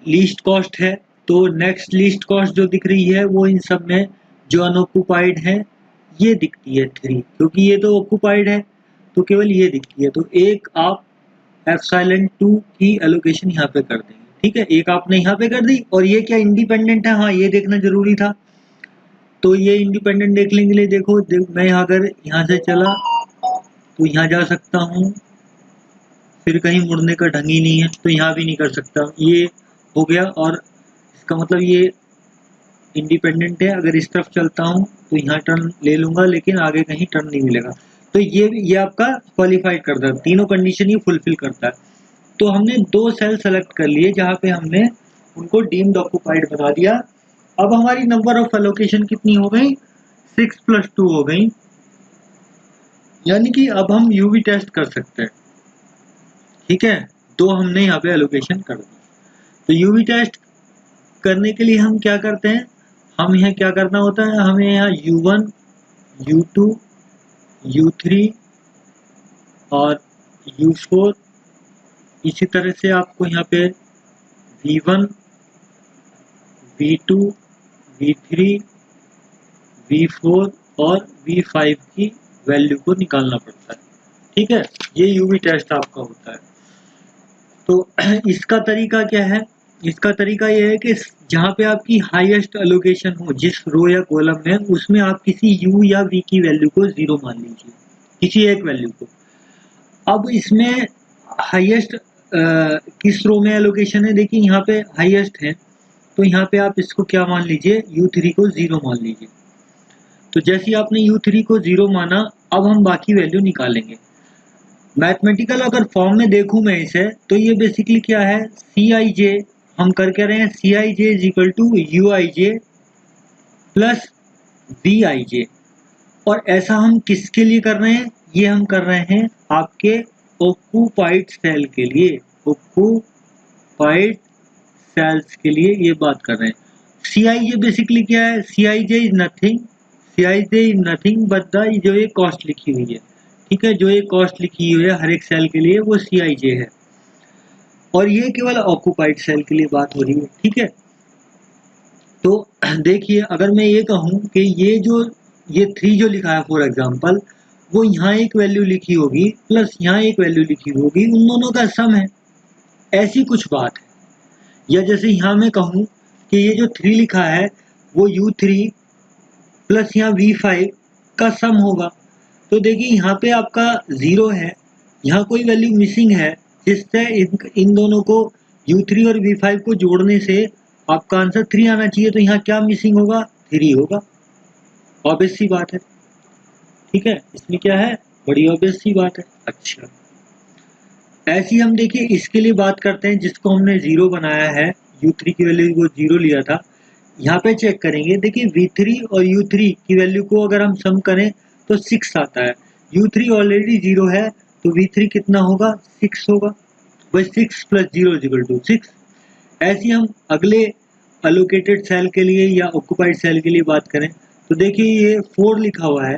लीस्ट कॉस्ट है। तो नेक्स्ट लीस्ट कॉस्ट जो दिख रही है वो इन सब में जो अनऑक्यूपाइड है ये दिखती है 3, क्योंकि ये तो ऑक्यूपाइड है तो केवल ये दिखती है। तो एक आप एप्सिलॉन 2 की एलोकेशन यहाँ पे कर देंगे, ठीक है। एक आपने यहाँ पे कर दी और ये क्या इंडिपेंडेंट है, हाँ ये देखना जरूरी था। तो ये इंडिपेंडेंट देखने के लिए देखो मैं अगर यहाँ से चला तो यहाँ जा सकता हूँ, फिर कहीं मुड़ने का ढंग ही नहीं है तो यहाँ भी नहीं कर सकता। ये हो गया और इसका मतलब ये इंडिपेंडेंट है। अगर इस तरफ चलता हूँ तो यहाँ टर्न ले लूंगा लेकिन आगे कहीं टर्न नहीं मिलेगा। तो ये आपका क्वालिफाइड करता है, तीनों कंडीशन ये फुलफिल करता है। तो हमने दो सेल सेलेक्ट कर लिए जहाँ पे हमने उनको डीम्ड ऑक्यूपाइड बना दिया। अब हमारी नंबर ऑफ एलोकेशन कितनी हो गई, 6 + 2 हो गई, यानी कि अब हम यूवी टेस्ट कर सकते हैं, ठीक है। तो हमने यहाँ पे एलोकेशन कर दी। तो यूवी टेस्ट करने के लिए हम क्या करते हैं, हम यहाँ क्या करना होता है, हमें यहाँ U1 U2 U3 और U4, इसी तरह से आपको यहाँ पे V1 V2 V3 V4 और V5 की वैल्यू को निकालना पड़ता है, ठीक है। ये यूवी टेस्ट आपका होता है। तो इसका तरीका क्या है, इसका तरीका यह है कि जहाँ पे आपकी हाईएस्ट एलोकेशन हो जिस रो या कॉलम में, उसमें आप किसी u या v की वैल्यू को 0 मान लीजिए, किसी एक वैल्यू को। अब इसमें हाईएस्ट किस रो में एलोकेशन है, देखिए यहाँ पे हाईएस्ट है तो यहाँ पे आप इसको क्या मान लीजिए, u3 को 0 मान लीजिए। तो जैसे ही आपने u3 को 0 माना, अब हम बाकी वैल्यू निकालेंगे। मैथमेटिकल अगर फॉर्म में देखूं मैं इसे, तो ये बेसिकली क्या है, Cij, हम कर क्या रहे हैं, Cij is equal to Uij plus Vij। और ऐसा हम किसके लिए कर रहे हैं, ये हम कर रहे हैं आपके ऑक्यूपाइड सेल के लिए, ऑक्यूपाइड सेल्स के लिए ये बात कर रहे हैं। Cij बेसिकली क्या है, Cij is nothing but the जो ये कॉस्ट लिखी हुई है, ठीक है, जो ये कॉस्ट लिखी हुई है हर एक सेल के लिए वो Cij है। और ये केवल ऑक्यूपाइड सेल के लिए बात हो रही है, ठीक है। तो देखिए अगर मैं ये कहूँ कि ये 3 जो लिखा है फॉर एग्जांपल, वो यहाँ एक वैल्यू लिखी होगी प्लस यहाँ एक वैल्यू लिखी होगी, उन दोनों का सम है, ऐसी कुछ बात है। या जैसे यहाँ मैं कहूँ कि ये जो 3 लिखा है वो U3 प्लस यहाँ V5 का सम होगा। तो देखिए यहाँ पे आपका 0 है, यहाँ कोई वैल्यू मिसिंग है, जिससे इन दोनों को U3 और V5 को जोड़ने से आपका आंसर 3 आना चाहिए। तो यहाँ क्या मिसिंग होगा, 3 होगा, ऑब्वियस सी बात है, ठीक है। इसमें क्या है, बड़ी ऑब्वियस सी बात है। अच्छा, ऐसी हम देखिए इसके लिए बात करते हैं जिसको हमने 0 बनाया है, U3 की वैल्यू को 0 लिया था। यहाँ पे चेक करेंगे, देखिए V3 और U3 की वैल्यू को अगर हम सम करें तो 6 आता है। U3 ऑलरेडी 0 है तो V3 कितना होगा, 6 होगा। बस 6 + 0 = 6। ऐसे हम अगले एलोकेटेड सेल के लिए या ऑक्यूपाइड सेल के लिए बात करें तो देखिए ये 4 लिखा हुआ है,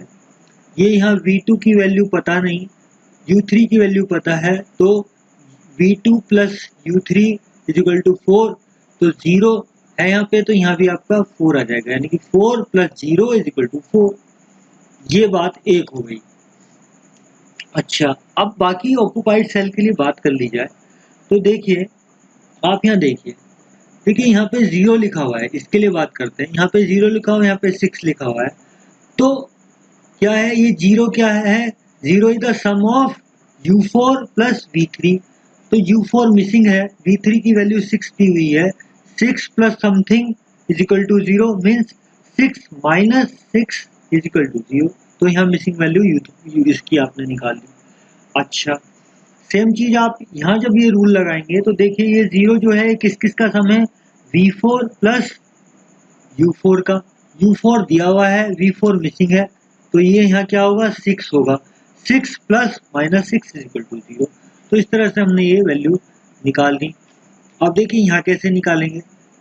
ये यहाँ V2 की वैल्यू पता नहीं, U3 की वैल्यू पता है, तो V2 + U3 = 4, तो 0 है यहाँ पे, तो यहाँ भी आपका 4 आ जाएगा, यानी कि 4 + 0 = 4। ये बात एक हो गई। अच्छा, अब बाकी ऑक्यूपाइड सेल के लिए बात कर ली जाए तो देखिए आप यहाँ देखिए यहाँ पे 0 लिखा हुआ है, इसके लिए बात करते हैं। यहाँ पे 0 लिखा हुआ है, यहाँ पे 6 लिखा हुआ है, तो क्या है ये 0 क्या है, 0 is the some of U4 + V3। तो U4 मिसिंग है, V3 की वैल्यू 6 दी हुई है, 6 + समथिंग = 0 मीन्स 6 - 6 = 0। तो यहाँ मिसिंग वैल्यू इसकी आपने निकाल ली। अच्छा, सेम चीज आप यहाँ जब ये रूल लगाएंगे तो देखिए ये 0 जो है किस किस का सम है, V4 + U4 का। U4 दिया हुआ है, V4 मिसिंग है, तो ये यहाँ क्या होगा, 6 होगा। 6 + -6 = 0। तो इस तरह से हमने ये वैल्यू निकाल दी। अब देखिए यहाँ कैसे निकालेंगे,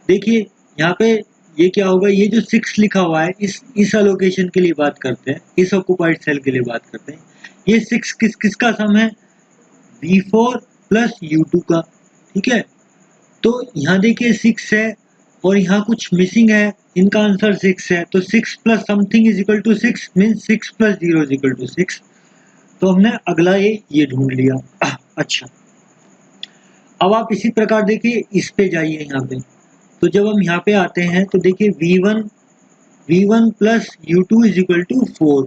देखिए यहाँ पे ये क्या होगा, ये जो 6 लिखा हुआ है इस अलोकेशन के लिए बात करते हैं, इस ऑक्युपाइड सेल के लिए बात करते हैं। ये 6 किसका सम है, V4 प्लस U2 का, ठीक है। तो यहाँ देखिए 6 है और यहाँ कुछ मिसिंग है, इनका आंसर 6 है, तो 6 plus something is equal to 6 means 6 plus 0 is equal to 6। तो हमने अगला ये ढूंढ लिया। अच्छा, अब आप इसी प्रकार देखिए इस पे जाइए यहाँ पे। तो जब हम यहाँ पे आते हैं तो देखिए V1 plus U2 is equal to 4।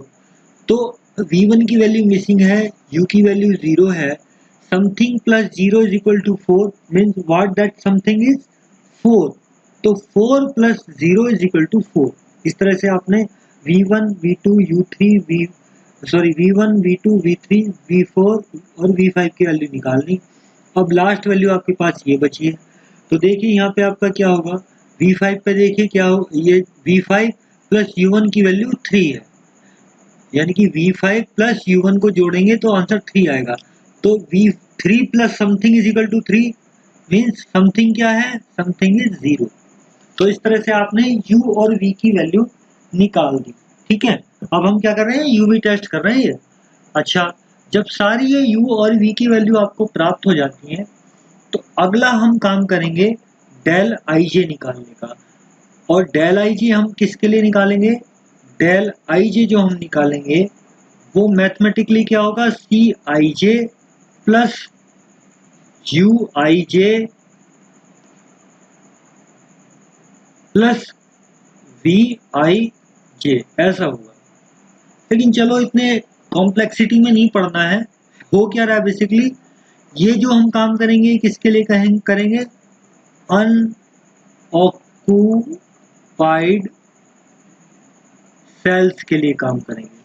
तो V1 की वैल्यू मिसिंग है, U की वैल्यू 0 है, something plus 0 is equal to 4 means what that something is 4। तो 4 प्लस 0 इज इक्वल टू 4। इस तरह से आपने V1, V2, U3, V1, V2, V3, V4 और V5 की वैल्यू निकालनी। अब लास्ट वैल्यू आपके पास ये बची है। तो देखिए यहाँ पे आपका क्या होगा, V5 पे देखिए क्या हो, ये V5 प्लस U1 की वैल्यू 3 है, यानी कि V5 प्लस U1 को जोड़ेंगे तो आंसर 3 आएगा। तो V3 plus something is equal to 3 means something क्या है, समथिंग इज 0। तो इस तरह से आपने U और V की वैल्यू निकाल दी, ठीक है। अब हम क्या कर रहे हैं, UV टेस्ट कर रहे हैं ये। अच्छा, जब सारी ये U और V की वैल्यू आपको प्राप्त हो जाती है तो अगला हम काम करेंगे डेल IJ निकालने का। और डेल IJ हम किसके लिए निकालेंगे, डेल IJ जो हम निकालेंगे वो मैथमेटिकली क्या होगा, CIJ plus UIJ plus VIJ, ऐसा होगा। लेकिन चलो इतने कॉम्प्लेक्सिटी में नहीं पढ़ना है। हो क्या रहा है बेसिकली, ये जो हम काम करेंगे किसके लिए करेंगे, अनऑक्यूपाइड सेल्स के लिए काम करेंगे।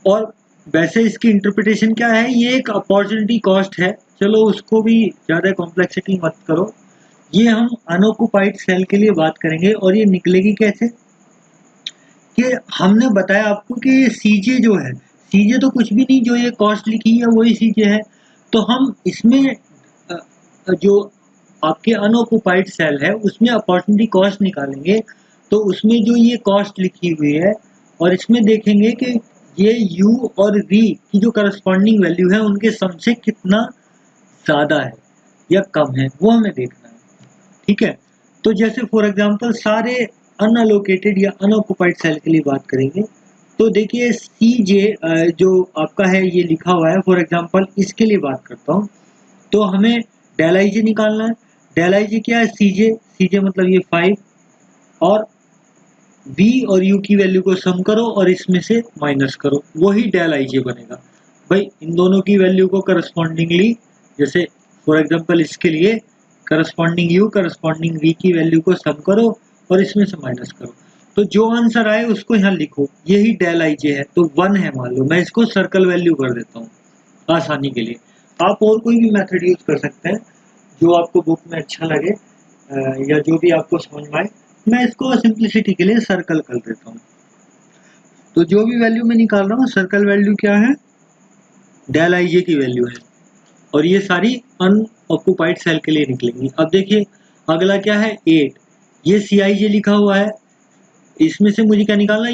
और वैसे इसकी इंटरप्रिटेशन क्या है, ये एक अपॉर्चुनिटी कॉस्ट है, चलो उसको भी ज़्यादा कॉम्प्लेक्सिटी मत करो। ये हम अनऑक्युपाइड सेल के लिए बात करेंगे और ये निकलेगी कैसे, कि हमने बताया आपको कि CJ जो है, CJ तो कुछ भी नहीं, जो ये कॉस्ट लिखी है वही CJ है। तो हम इसमें जो आपके अनऑक्युपाइड सेल है उसमें अपॉर्चुनिटी कॉस्ट निकालेंगे। तो उसमें जो ये कॉस्ट लिखी हुई है और इसमें देखेंगे कि ये U और V की जो करस्पॉन्डिंग वैल्यू है उनके सम से कितना ज़्यादा है या कम है, वो हमें देखना है, ठीक है। तो जैसे फॉर एग्जांपल सारे अनअलोकेटेड या अनऑक्युपाइड सेल के लिए बात करेंगे। तो देखिए CJ जो आपका है ये लिखा हुआ है, फॉर एग्जांपल इसके लिए बात करता हूँ। तो हमें डेल IJ निकालना है। डेल IJ क्या है, CJ मतलब ये 5, और V और U की वैल्यू को सम करो और इसमें से माइनस करो, वही डेल IJ बनेगा। भाई इन दोनों की वैल्यू को करस्पॉन्डिंगली, जैसे फॉर एग्जांपल इसके लिए करस्पॉन्डिंग U करस्पॉन्डिंग V की वैल्यू को सम करो और इसमें से माइनस करो। तो जो आंसर आए उसको यहाँ लिखो, यही डेल IJ है। तो 1 है मान लो, मैं इसको सर्कल वैल्यू कर देता हूँ आसानी के लिए। आप और कोई भी मेथड यूज कर सकते हैं जो आपको बुक में अच्छा लगे या जो भी आपको समझ में आए। मैं इसको सिंप्लिसिटी के लिए सर्कल कर देता हूँ। तो जो भी वैल्यू मैं निकाल रहा हूँ, सर्कल वैल्यू क्या है, डेल IJ की वैल्यू है, और ये सारी अनऑक्युपाइड सेल के लिए निकलेंगी। अब देखिए अगला क्या है, 8, ये CIJ लिखा हुआ है, इसमें से मुझे क्या निकालना है,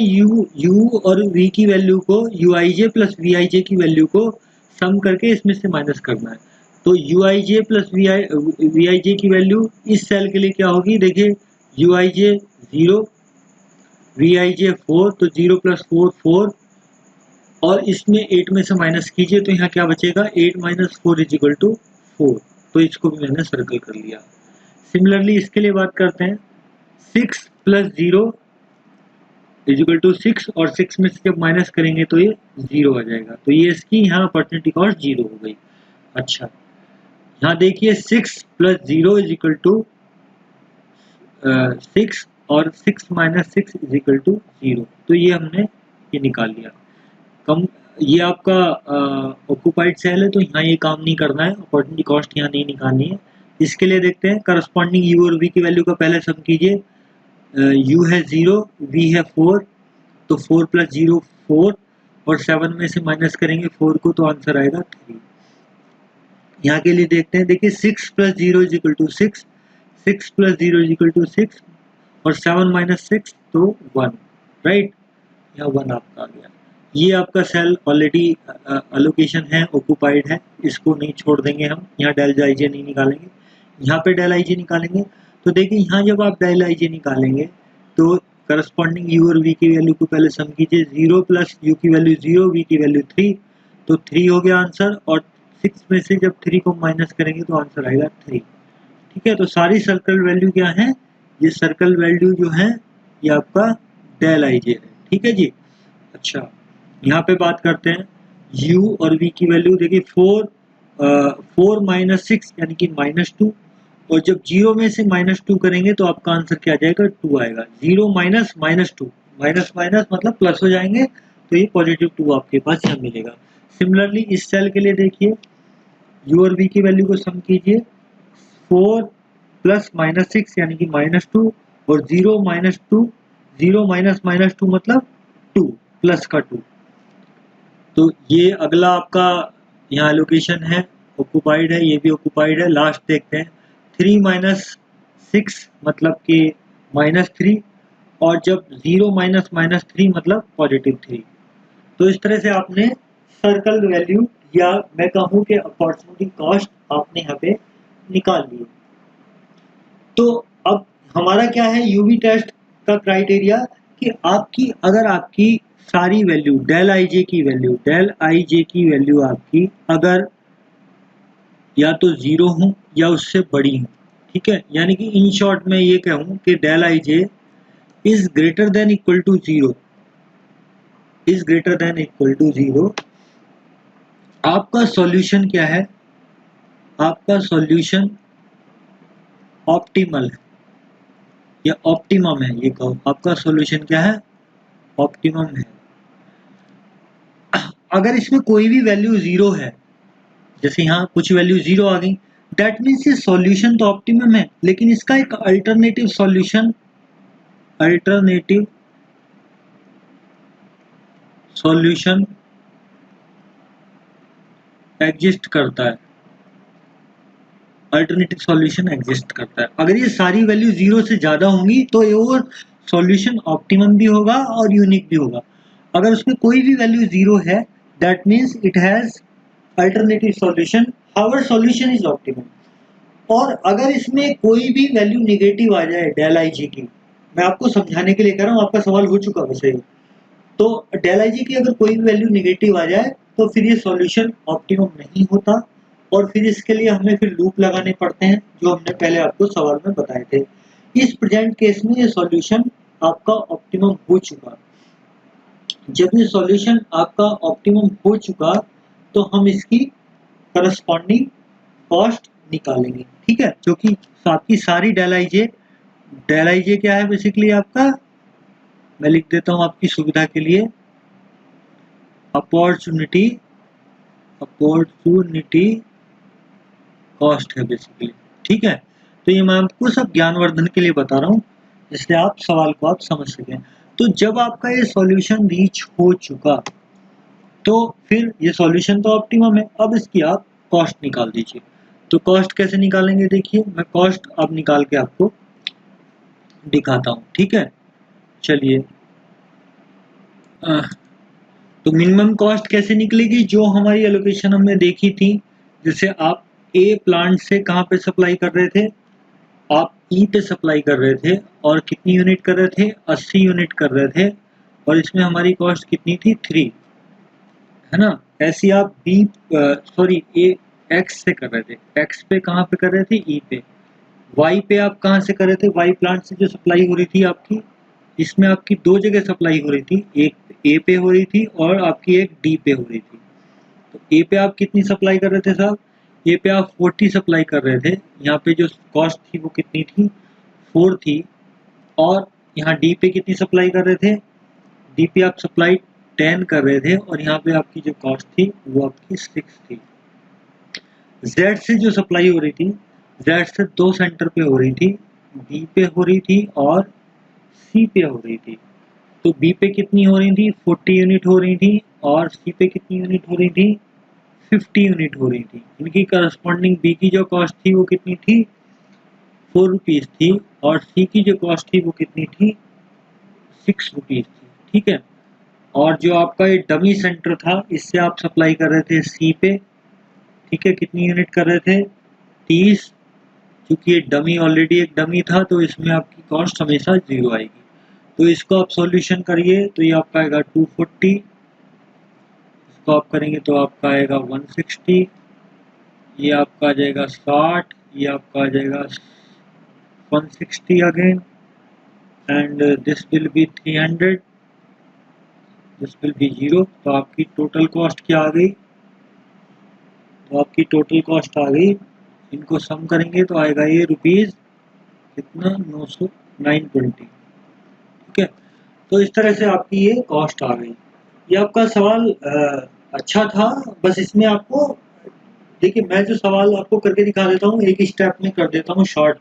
U और V की वैल्यू को UIJ प्लस VIJ की वैल्यू को सम करके इसमें से माइनस करना है। तो UIJ प्लस VIJ की वैल्यू इस सेल के लिए क्या होगी, देखिए UIJ 0, VIJ 4, तो 0 प्लस 4 4, और इसमें 8 में से माइनस कीजिए तो यहाँ क्या बचेगा, 8 माइनस 4 इज इक्वल टू 4। तो इसको भी मैंने सर्कल कर लिया। सिमिलरली इसके लिए बात करते हैं, 6 प्लस 0 इज इक्वल टू 6, और 6 में से जब माइनस करेंगे तो ये 0 आ जाएगा। तो ये इसकी यहाँ अपॉर्चुनिटी कॉस्ट 0 हो गई। अच्छा, यहाँ देखिए 6 प्लस 0 इज इक्वल टू 6, और 6 माइनस 6 इज इक्वल टू 0। तो ये हमने ये निकाल लिया। कम, ये आपका ऑक्युपाइड सेल है तो यहाँ ये काम नहीं करना है, अपॉर्चुनिटी कॉस्ट यहाँ नहीं निकालनी है। इसके लिए देखते हैं करस्पॉन्डिंग U और V की वैल्यू का पहले सम कीजिए। U है 0, V है 4, तो 4 प्लस 0 4, और 7 में से माइनस करेंगे 4 को तो आंसर आएगा 3। यहाँ के लिए देखते हैं, देखिए 6 plus 0 is equal to 6, 6 plus 0 is equal to 6, और 7 माइनस 6 तो 1, राइट, यहाँ 1 आपका आ गया। ये आपका सेल ऑलरेडी अलोकेशन है, ऑक्यूपाइड है, इसको नहीं छोड़ देंगे हम, यहाँ डेल आई जे नहीं निकालेंगे, यहाँ पे डेल आई जे निकालेंगे। तो देखिए यहाँ जब आप डेल आई जे निकालेंगे तो करस्पॉन्डिंग यू और वी की वैल्यू को पहले सम कीजिए, 0 प्लस यू की वैल्यू 0, वी की वैल्यू 3, तो 3 हो गया आंसर, और 6 में से जब 3 को माइनस करेंगे तो आंसर आएगा 3। ठीक है, तो सारी सर्कल वैल्यू क्या है, ये सर्कल वैल्यू जो है ये आपका डेल आई जे है। ठीक है जी। अच्छा, यहाँ पे बात करते हैं u और v की वैल्यू। देखिए 4 माइनस 6 यानी कि -2, और जब 0 में से -2 करेंगे तो आपका आंसर क्या आ जाएगा, 2 आएगा। 0 माइनस -2, माइनस माइनस मतलब प्लस हो जाएंगे, तो ये पॉजिटिव 2 आपके पास यहाँ मिलेगा। सिमिलरली इस सेल के लिए देखिए u और v की वैल्यू को सम कीजिए, 4 प्लस -6 यानी कि -2, और 0 माइनस 2, 0 माइनस -2 मतलब 2 प्लस का 2। तो ये अगला आपका यहाँ लोकेशन है, ऑक्यूपाइड है, ये भी ऑक्यूपाइड है। लास्ट देखते हैं 3 माइनस 6 मतलब कि -3, और जब 0 माइनस -3 मतलब +3। तो इस तरह से आपने सर्कल वैल्यू या मैं कहूँ कि अपॉर्चुनिटी कॉस्ट आपने यहाँ पे निकाल ली। तो अब हमारा क्या है यूवी टेस्ट का क्राइटेरिया, कि आपकी अगर आपकी सारी वैल्यू डेल आई जे की वैल्यू आपकी अगर या तो 0 हो या उससे बड़ी हो, ठीक है, यानी कि इन शॉर्ट में ये कहूँ कि del i j is greater than equal to 0, is greater than equal to 0, आपका सॉल्यूशन क्या है, आपका सॉल्यूशन ऑप्टिमल है या ऑप्टिमम है, ये कहो आपका सॉल्यूशन क्या है, ऑप्टिमम है। अगर इसमें कोई भी वैल्यू 0 है, जैसे यहाँ कुछ वैल्यू 0 आ गई, दैट मीन्स ये सॉल्यूशन तो ऑप्टिमम है, लेकिन इसका एक अल्टरनेटिव सॉल्यूशन एग्जिस्ट करता है, अल्टरनेटिव सॉल्यूशन एग्जिस्ट करता है। अगर ये सारी वैल्यू 0 से ज़्यादा होंगी तो ये वो सॉल्यूशन ऑप्टिमम भी होगा और यूनिक भी होगा। अगर उसमें कोई भी वैल्यू 0 है, that means it has alternative solution, however solution is optimum. और अगर इसमें कोई भी वैल्यू नेगेटिव आ जाए डेल आई जी की, मैं आपको समझाने के लिए कह रहा हूँ, आपका सवाल हो चुका वैसे, तो डेल आई जी की अगर कोई भी वैल्यू नेगेटिव आ जाए तो फिर ये सॉल्यूशन ऑप्टिमम नहीं होता, और फिर इसके लिए हमें फिर लूप लगाने पड़ते हैं, जो हमने पहले आपको सवाल में बताए थे। इस प्रेजेंट केस में ये सॉल्यूशन आपका ऑप्टिमम हो चुका। जब ये सॉल्यूशन आपका ऑप्टिमम हो चुका तो हम इसकी करस्पॉन्डिंग कॉस्ट निकालेंगे, ठीक है, जो कि आपकी सारी डेल आई जे क्या है बेसिकली आपका, मैं लिख देता हूँ आपकी सुविधा के लिए, अपॉर्चुनिटी कॉस्ट है बेसिकली, ठीक है। तो ये मैं आपको सब ज्ञानवर्धन के लिए बता रहा हूँ, जिससे आप सवाल को आप समझ सकें। तो जब आपका ये सॉल्यूशन रीच हो चुका तो फिर ये सॉल्यूशन तो ऑप्टिमम है, अब इसकी आप कॉस्ट निकाल दीजिए। तो कॉस्ट कैसे निकालेंगे, देखिए मैं कॉस्ट अब निकाल के आपको दिखाता हूँ, ठीक है। चलिए, तो मिनिमम कॉस्ट कैसे निकलेगी, जो हमारी एलोकेशन हमने देखी थी, जैसे आप ए प्लांट से कहाँ पे सप्लाई कर रहे थे, आप ई पे सप्लाई कर रहे थे, और कितनी यूनिट कर रहे थे, 80 यूनिट कर रहे थे, और इसमें हमारी कॉस्ट कितनी थी, 3, है ना। ऐसे आप बी ए एक्स से कर रहे थे, एक्स पे कहाँ पे कर रहे थे, ई पे। वाई पे आप कहाँ से कर रहे थे, वाई प्लांट से जो सप्लाई हो रही थी आपकी, इसमें आपकी 2 जगह सप्लाई हो रही थी, एक ए पे हो रही थी और आपकी एक डी पे हो रही थी। तो ए पे आप कितनी सप्लाई कर रहे थे साहब, ए पे आप 40 सप्लाई कर रहे थे, यहाँ पे जो कॉस्ट थी वो कितनी थी, 4 थी, और यहाँ डी पे कितनी सप्लाई कर रहे थे, डी पे आप सप्लाई 10 कर रहे थे, और यहाँ पे आपकी जो कॉस्ट थी वो आपकी 6 थी। जेड से जो सप्लाई हो रही थी, जेड से 2 सेंटर पे हो रही थी, बी पे हो रही थी और सी पे हो रही थी। तो बी पे कितनी हो रही थी, 40 यूनिट हो रही थी, और सी पे कितनी यूनिट हो रही थी, 50 यूनिट हो रही थी। इनकी करस्पॉन्डिंग बी की जो कॉस्ट थी वो कितनी थी, ₹4 थी और सी की जो कॉस्ट थी वो कितनी थी, ₹6 थी। ठीक है, और जो आपका ये डमी सेंटर था इससे आप सप्लाई कर रहे थे सी पे। ठीक है, कितनी यूनिट कर रहे थे, 30। क्योंकि ये डमी ऑलरेडी एक डमी था तो इसमें आपकी कॉस्ट हमेशा 0 आएगी। तो इसको आप सॉल्यूशन करिए तो ये आपका आएगा 240, इसको आप करेंगे तो आपका आएगा 160, ये आपका आ जाएगा 60, ये आपका आ जाएगा 160 again, and this will be 300, this will be 0। तो आपकी टोटल कॉस्ट क्या आ गई, तो आपकी टोटल कॉस्ट आ गई, इनको सम करेंगे तो आएगा ये रुपीज़ कितना, 920। ठीक है, तो इस तरह से आपकी ये कॉस्ट आ गई। ये आपका सवाल अच्छा था, बस इसमें आपको देखिए मैं जो सवाल आपको करके दिखा देता हूँ एक स्टेप में कर देता हूँ शॉर्ट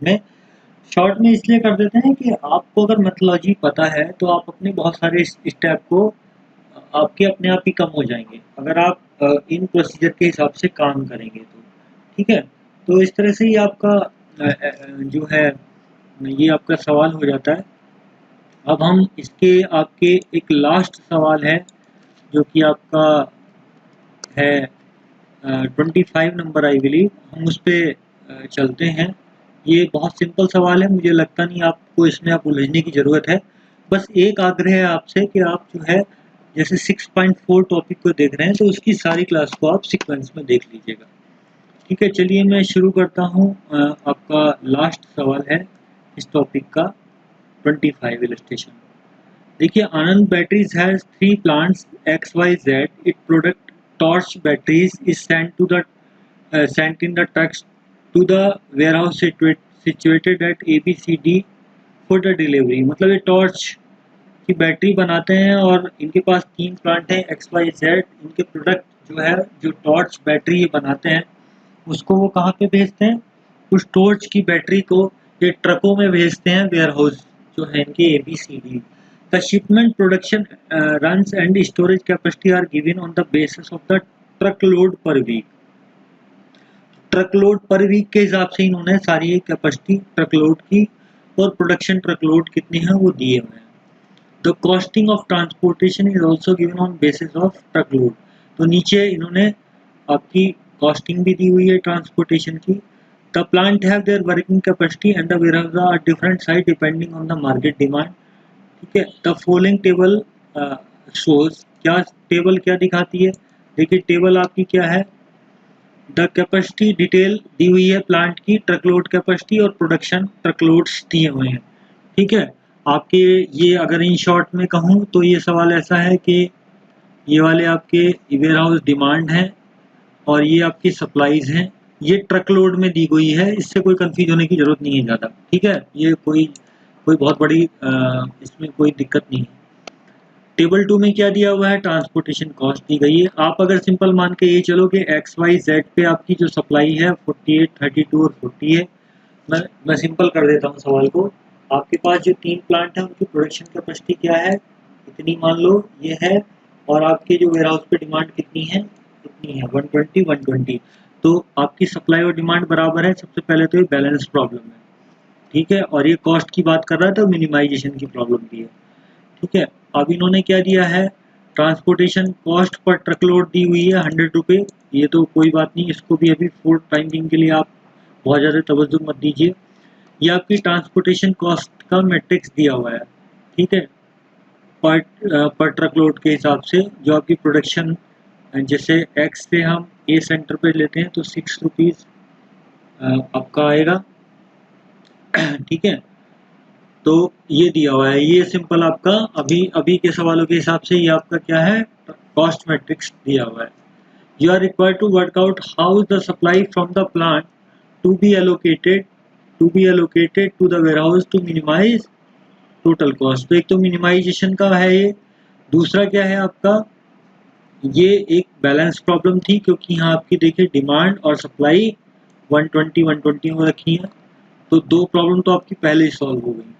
में इसलिए कर देते हैं कि आपको अगर मेथोलॉजी पता है तो आप अपने बहुत सारे स्टेप को आपके अपने आप ही कम हो जाएंगे अगर आप इन प्रोसीजर के हिसाब से काम करेंगे तो। ठीक है, तो इस तरह से ये आपका जो है ये आपका सवाल हो जाता है। अब हम इसके आपके एक लास्ट सवाल है जो कि आपका है 25 नंबर आई बिलीव, हम उस पर चलते हैं। ये बहुत सिंपल सवाल है, मुझे लगता नहीं आपको इसमें आप उलझने की ज़रूरत है। बस एक आग्रह है आपसे कि आप जो है जैसे 6.4 टॉपिक को देख रहे हैं तो उसकी सारी क्लास को आप सीक्वेंस में देख लीजिएगा। ठीक है, चलिए मैं शुरू करता हूँ। आपका लास्ट सवाल है इस टॉपिक का 25 इलस्ट्रेशन। देखिए, Anand batteries has 3 plants XYZ. It product torch batteries is sent in the trucks to the warehouse situated at ABCD for the delivery। मतलब ये टॉर्च की बैटरी बनाते हैं और इनके पास 3 प्लांट हैं XYZ। इनके प्रोडक्ट जो है जो टॉर्च बैटरी ये बनाते हैं उसको वो कहाँ पे भेजते हैं, उस टॉर्च की बैटरी को ये ट्रकों में भेजते हैं वेयर हाउस जो है इनके ABCD। The shipment production runs and storage capacity are given on the basis of the truckload per week। Truckload per week के हिसाब से इन्होंने सारी कैपेसिटी ट्रकलोड की और प्रोडक्शन ट्रकलोड कितनी है वो दिए हुए हैं। The costing of transportation is also given on basis of truckload. तो नीचे इन्होंने आपकी कॉस्टिंग भी दी हुई है ट्रांसपोर्टेशन की। The plant have their working capacity and the warehouse are different size depending on the market demand. ठीक है, द फॉलोइंग टेबल शोज, क्या टेबल क्या दिखाती है, देखिए टेबल आपकी क्या है, द कैपेसिटी डिटेल दी हुई है प्लांट की, ट्रकलोड कैपेसिटी और प्रोडक्शन ट्रकलोड्स दिए हुए हैं। ठीक है, आपके ये अगर इन शॉर्ट में कहूँ तो ये सवाल ऐसा है कि ये वाले आपके वेयर हाउस डिमांड हैं और ये आपकी सप्लाईज हैं, ये ट्रकलोड में दी गई है, इससे कोई कंफ्यूज होने की ज़रूरत नहीं है ज़्यादा। ठीक है, ये कोई बहुत बड़ी इसमें कोई दिक्कत नहीं है। टेबल 2 में क्या दिया हुआ है, ट्रांसपोर्टेशन कॉस्ट दी गई है। आप अगर सिंपल मान के ये चलो कि XYZ पे आपकी जो सप्लाई है 48, 32 और 40 है। मैं सिंपल कर देता हूँ सवाल को। आपके पास जो 3 प्लांट है उनकी प्रोडक्शन कैपेसिटी क्या है, इतनी मान लो ये है, और आपके जो वेयर हाउस पे डिमांड कितनी है, 120 120। तो आपकी सप्लाई और डिमांड बराबर है। सबसे पहले तो ये बैलेंस प्रॉब्लम है। ठीक है, और ये कॉस्ट की बात कर रहा है तो मिनिमाइजेशन की प्रॉब्लम भी है। ठीक है, अब इन्होंने क्या दिया है, ट्रांसपोर्टेशन कॉस्ट पर ट्रकलोड दी हुई है 100 रुपये। ये तो कोई बात नहीं, इसको भी अभी फुल टाइमिंग के लिए आप बहुत ज़्यादा तवज्जो मत दीजिए। ये आपकी ट्रांसपोर्टेशन कॉस्ट का मैट्रिक्स दिया हुआ है। ठीक है, पर ट्रकलोड के हिसाब से जो आपकी प्रोडक्शन, जैसे एक्स से हम ए सेंटर पे लेते हैं तो 6 रुपीज़ आपका आएगा। ठीक है, तो ये दिया हुआ है, ये सिंपल आपका अभी के सवालों के हिसाब से ये आपका क्या है, कॉस्ट मैट्रिक्स दिया हुआ है। You are required to work out how the supply from the plant to be allocated to the warehouse to minimise total cost. तो एक तो मिनिमाइजेशन का है ये, दूसरा क्या है आपका, ये एक बैलेंस प्रॉब्लम थी क्योंकि यहाँ आपकी देखिए डिमांड और सप्लाई 120 में रखी है, तो 2 प्रॉब्लम तो आपकी पहले ही सॉल्व हो गई।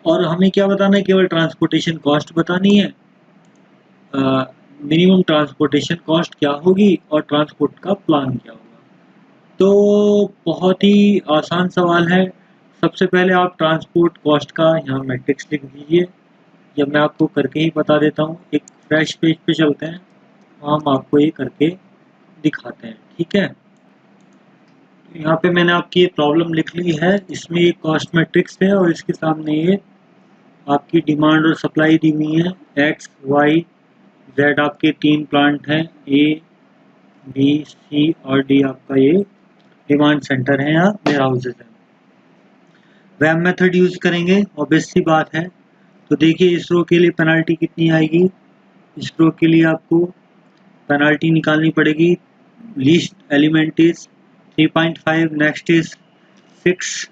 और हमें क्या बताना है, केवल ट्रांसपोर्टेशन कॉस्ट बतानी है, मिनिमम ट्रांसपोर्टेशन कॉस्ट क्या होगी और ट्रांसपोर्ट का प्लान क्या होगा। तो बहुत ही आसान सवाल है। सबसे पहले आप ट्रांसपोर्ट कॉस्ट का यहाँ मैट्रिक्स लिख दीजिए, या मैं आपको करके ही बता देता हूँ। एक फ्रेश पेज पे चलते हैं, हम आपको ये करके दिखाते हैं, ठीक है। यहाँ पे मैंने आपकी प्रॉब्लम लिख ली है, इसमें एक कॉस्ट मैट्रिक्स है और इसके सामने ये आपकी डिमांड और सप्लाई दी हुई है। एक्स वाई जेड आपके 3 प्लांट हैं, ए बी सी और डी आपका ये डिमांड सेंटर है या वेयर हाउसेज है। वेब मेथड यूज करेंगे, ऑब्वियस सी बात है। तो देखिए इस रो के लिए पेनल्टी कितनी आएगी। इस रो के लिए आपको पेनल्टी निकालनी पड़ेगी। Least element is 3.5, next is 6,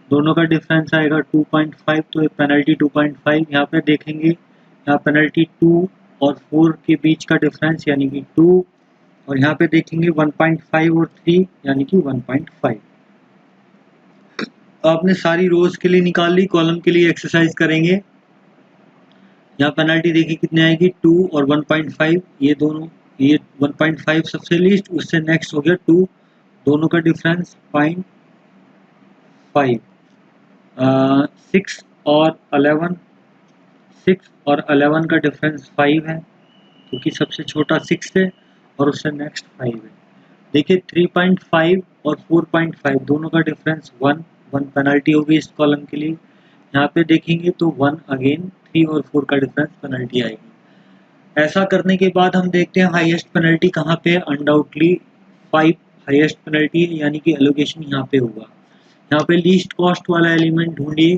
दोनों का डिफरेंस आएगा 2.5, तो पेनल्टी 2.5। यहाँ पे देखेंगे, यहाँ पेनल्टी 2 और 4 के बीच का डिफरेंस यानी कि 2, और यहाँ पे देखेंगे 1.5 और 3 यानी कि 1.5। आपने सारी रोज के लिए निकाल ली, कॉलम के लिए एक्सरसाइज करेंगे। यहाँ पेनल्टी देखिए कितनी आएगी, 2 और 1.5, ये दोनों, ये 1.5 सबसे लीस्ट, उससे नेक्स्ट हो गया 2, दोनों का डिफरेंस 0.5। 6 और 11, 6 और 11 का डिफरेंस 5 है, क्योंकि सबसे छोटा 6 है और उससे नेक्स्ट 5 है। देखिए 3.5 और 4.5 दोनों का डिफरेंस 1 पेनल्टी होगी इस कॉलम के लिए। यहाँ पे देखेंगे तो 1 अगेन, 3 और 4 का डिफरेंस पेनल्टी आएगी। ऐसा करने के बाद हम देखते हैं हाईएस्ट पेनल्टी कहाँ पे है। अनडाउटली 5 हाईएस्ट पेनल्टी है, यानी कि एलोकेशन यहाँ पे होगा। यहाँ पे लीस्ट कॉस्ट वाला एलिमेंट ढूंढिए।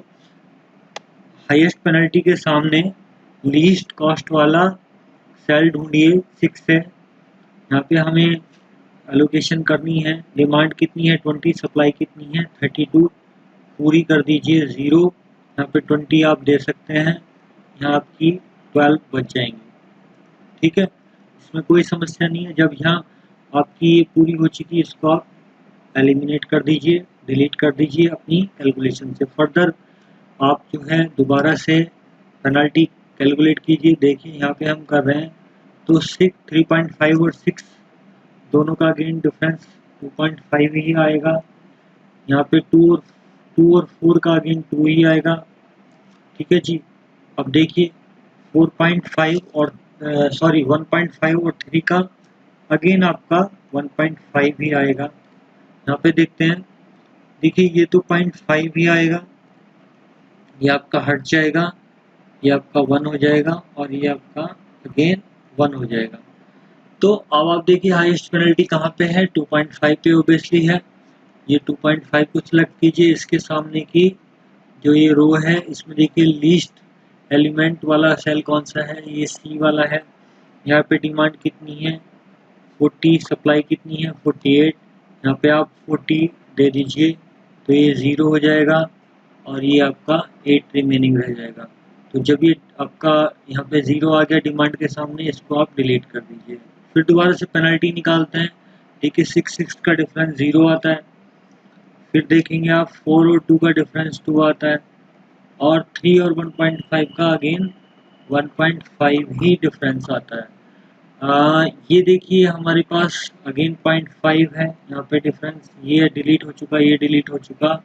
हाईएस्ट पेनल्टी के सामने लीस्ट कॉस्ट वाला सेल ढूंढिए, 6 है। यहाँ पे हमें एलोकेशन करनी है। डिमांड कितनी है 20, सप्लाई कितनी है 32, पूरी कर दीजिए 0। यहाँ पे 20 आप दे सकते हैं, यहाँ आपकी 12 बच जाएंगी, ठीक है। इसमें कोई समस्या नहीं है। जब यहाँ आपकी ये पूरी हो चुकी, इसको आप एलिमिनेट कर दीजिए, डिलीट कर दीजिए अपनी कैलकुलेशन से। फर्दर आप जो है दोबारा से पेनल्टी कैलकुलेट कीजिए। देखिए यहाँ पे हम कर रहे हैं तो 3.5 और 6 दोनों का अगेन डिफरेंस 2.5 ही आएगा। यहाँ पे 2 और 4 का अगेन 2 ही आएगा, ठीक है जी। अब देखिए 4.5 और 1.5 और 3 का अगेन आपका 1.5 ही आएगा। यहाँ पे देखते हैं, देखिए ये तो 0.5 ही आएगा, ये आपका हट जाएगा, ये आपका 1 हो जाएगा और ये आपका अगेन 1 हो जाएगा। तो अब आप देखिए हाईएस्ट पेनल्टी कहाँ पे है, 2.5 पे ओबियसली है। ये 2.5 को सिलेक्ट कीजिए। इसके सामने की जो ये रो है, इसमें देखिए लीस्ट एलिमेंट वाला सेल कौन सा है, ये सी वाला है। यहाँ पे डिमांड कितनी है 40, सप्लाई कितनी है 48, यहाँ पे आप 40 दे दीजिए, तो ये 0 हो जाएगा और ये आपका 8 रिमेनिंग रह जाएगा। तो जब ये आपका यहाँ पे 0 आ गया डिमांड के सामने, इसको आप डिलीट कर दीजिए। फिर दोबारा से पेनल्टी निकालते हैं। देखिए 6 का डिफरेंस 0 आता है। फिर देखेंगे आप 4 और 2 का डिफरेंस 2 आता है, और 3 और 1.5 का अगेन 1.5 ही डिफरेंस आता है। ये देखिए हमारे पास अगेन 0.5 है यहाँ पे डिफरेंस, ये डिलीट हो चुका, ये डिलीट हो चुका,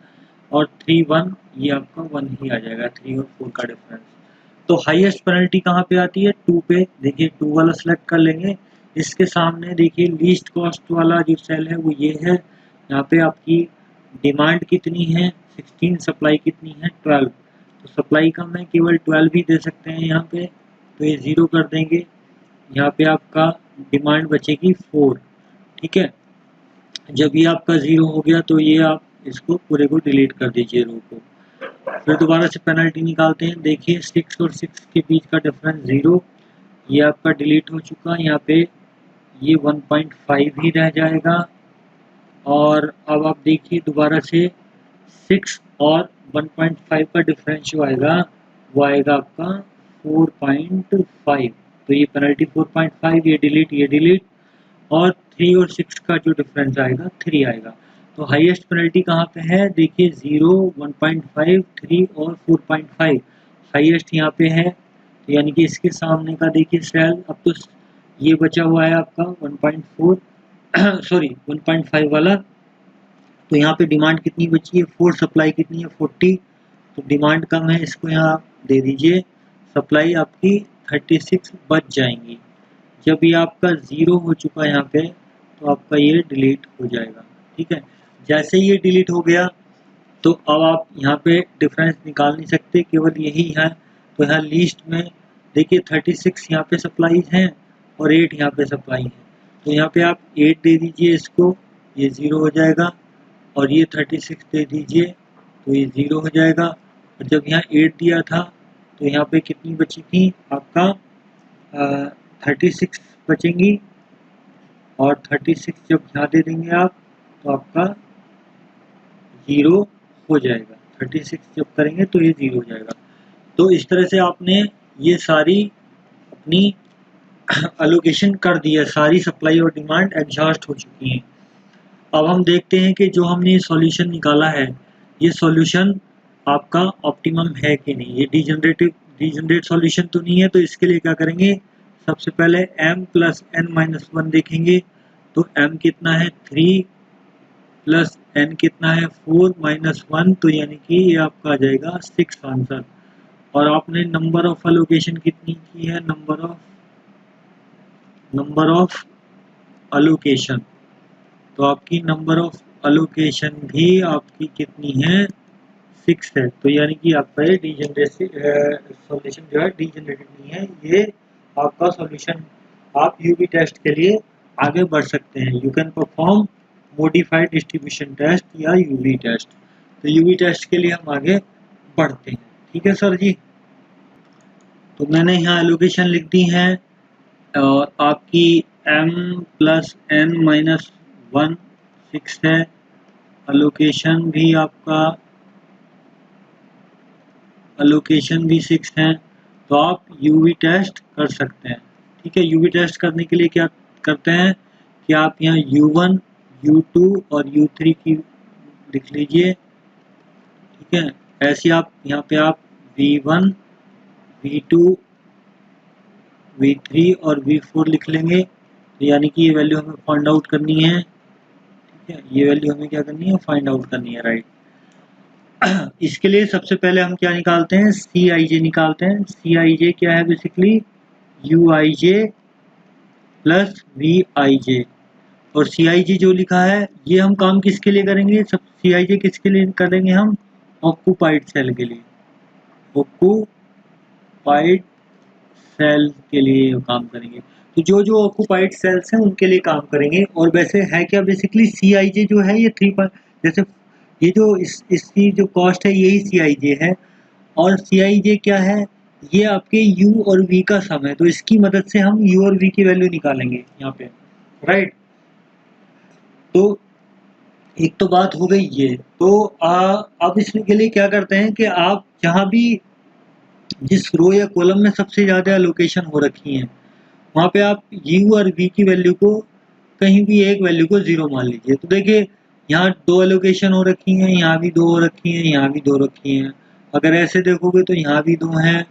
और 3 1 ये आपका 1 ही आ जाएगा, 3 और 4 का डिफरेंस। तो हाईएस्ट पेनल्टी कहाँ पे आती है 2 पे। देखिए 2 वाला सेलेक्ट कर लेंगे। इसके सामने देखिए लीस्ट कॉस्ट वाला जो सेल है वो ये है। यहाँ पे आपकी डिमांड कितनी है 16, सप्लाई कितनी है 12, तो सप्लाई का मैं केवल 12 ही दे सकते हैं यहाँ पे, तो ये 0 कर देंगे। यहाँ पे आपका डिमांड बचेगी 4, ठीक है। जब ये आपका 0 हो गया तो ये आप इसको पूरे को डिलीट कर दीजिए रो को। फिर दोबारा से पेनल्टी निकालते हैं। देखिए 6 और 6 के बीच का डिफरेंस 0, ये आपका डिलीट हो चुका। यहाँ पे ये 1.5 ही रह जाएगा। और अब आप देखिए दोबारा से 6 और 1.5 का डिफरेंस जो आएगा वो आएगा आपका 4.5, तो ये पेनल्टी 4.5, ये डिलीट, और 3 और 6 का जो डिफरेंस आएगा 3 आएगा। तो हाईएस्ट पेनल्टी कहाँ पे है, देखिए 0, 1.5, 3 और 4.5 हाईएस्ट यहाँ पे है। तो यानी कि इसके सामने का देखिए सेल, अब तो ये बचा हुआ है आपका 1.4 सॉरी 1.5 वाला, तो यहाँ पे डिमांड कितनी बची है 4, सप्लाई कितनी है 40, तो डिमांड कम है, इसको यहाँ दे दीजिए, सप्लाई आपकी 36 बच जाएंगी। जब ये आपका 0 हो चुका है यहाँ पे, तो आपका ये डिलीट हो जाएगा। ठीक है, जैसे ये डिलीट हो गया तो अब आप यहाँ पे डिफरेंस निकाल नहीं सकते, केवल यही है। तो यहाँ लिस्ट में देखिए 36 यहाँ पे सप्लाई हैं और 8 यहाँ पे सप्लाई है, तो यहाँ पे आप 8 दे दीजिए इसको, ये 0 हो जाएगा, और ये 36 दे दीजिए तो ये 0 हो जाएगा। और जब यहाँ 8 दिया था तो यहाँ पे कितनी बची थी आपका 36 बचेंगी, और 36 जब यहाँ दे देंगे आप तो आपका 0 हो जाएगा। 36 जब करेंगे तो ये 0 हो जाएगा। तो इस तरह से आपने ये सारी अपनी एलोकेशन कर दी है, सारी सप्लाई और डिमांड एडजस्ट हो चुकी हैं। अब हम देखते हैं कि जो हमने सॉल्यूशन निकाला है, ये सॉल्यूशन आपका ऑप्टिमम है कि नहीं, ये डिजनरेट सॉल्यूशन तो नहीं है। तो इसके लिए क्या करेंगे, सबसे पहले m + n-1 देखेंगे। तो m कितना है 3 प्लस n कितना है 4 - 1, तो यानी कि ये आपका आ जाएगा 6 आंसर। और आपने नंबर ऑफ एलोकेशन कितनी की है, नंबर ऑफ एलोकेशन, तो आपकी नंबर ऑफ एलोकेशन भी आपकी कितनी है 6 है। तो यानी कि आपका ये सॉल्यूशन जो है डिजनरेटेड नहीं है, ये आपका सॉल्यूशन। आप यूवी टेस्ट के लिए आगे बढ़ सकते हैं, you can perform modified distribution test या यूवी टेस्ट। तो यूवी टेस्ट के लिए हम आगे बढ़ते हैं। ठीक है सर जी, तो मैंने यहाँ एलोकेशन लिख दी है, और आपकी m + n-1 6 है, एलोकेशन भी आपका एलोकेशन भी 6 है। तो आप यूवी टेस्ट कर सकते हैं। ठीक है, यूवी टेस्ट करने के लिए क्या करते हैं कि आप यहाँ U1, U2 और U3 की लिख लीजिए। ठीक है, ऐसे आप यहाँ पे आप V1, V2, V3 और V4 लिख लेंगे। तो यानी कि ये वैल्यू हमें फाइंड आउट करनी है। ठीक है, ये वैल्यू हमें क्या करनी है, फाइंड आउट करनी है, राइट। इसके लिए सबसे पहले हम क्या निकालते हैं, Cij निकालते हैं। Cij क्या है, बेसिकली Uij प्लस Vij, और Cij जो लिखा है ये हम काम किसके लिए करेंगे, सब Cij किसके लिए करेंगे, हम ऑक्यूपाइड सेल के लिए, ऑक्यूपाइड सेल के लिए काम करेंगे। तो जो जो ऑक्यूपाइड सेल्स हैं उनके लिए काम करेंगे। और वैसे है क्या, बेसिकली Cij जो है ये 3, जैसे ये जो इसकी जो कॉस्ट है यही Cij है, और Cij क्या है, ये आपके u और v का सम है। तो इसकी मदद से हम u और v की वैल्यू निकालेंगे यहाँ पे, राइट। तो एक तो बात हो गई ये। तो अब इसके लिए क्या करते हैं कि आप जहाँ भी जिस रो या कॉलम में सबसे ज़्यादा एलोकेशन हो रखी है, वहाँ पे आप u और v की वैल्यू को कहीं भी एक वैल्यू को 0 मान लीजिए। तो देखिए यहाँ 2 एलोकेशन हो रखी हैं, यहाँ भी 2 हो रखी हैं, यहाँ भी 2 रखी हैं। अगर ऐसे देखोगे तो यहाँ भी 2 हैं,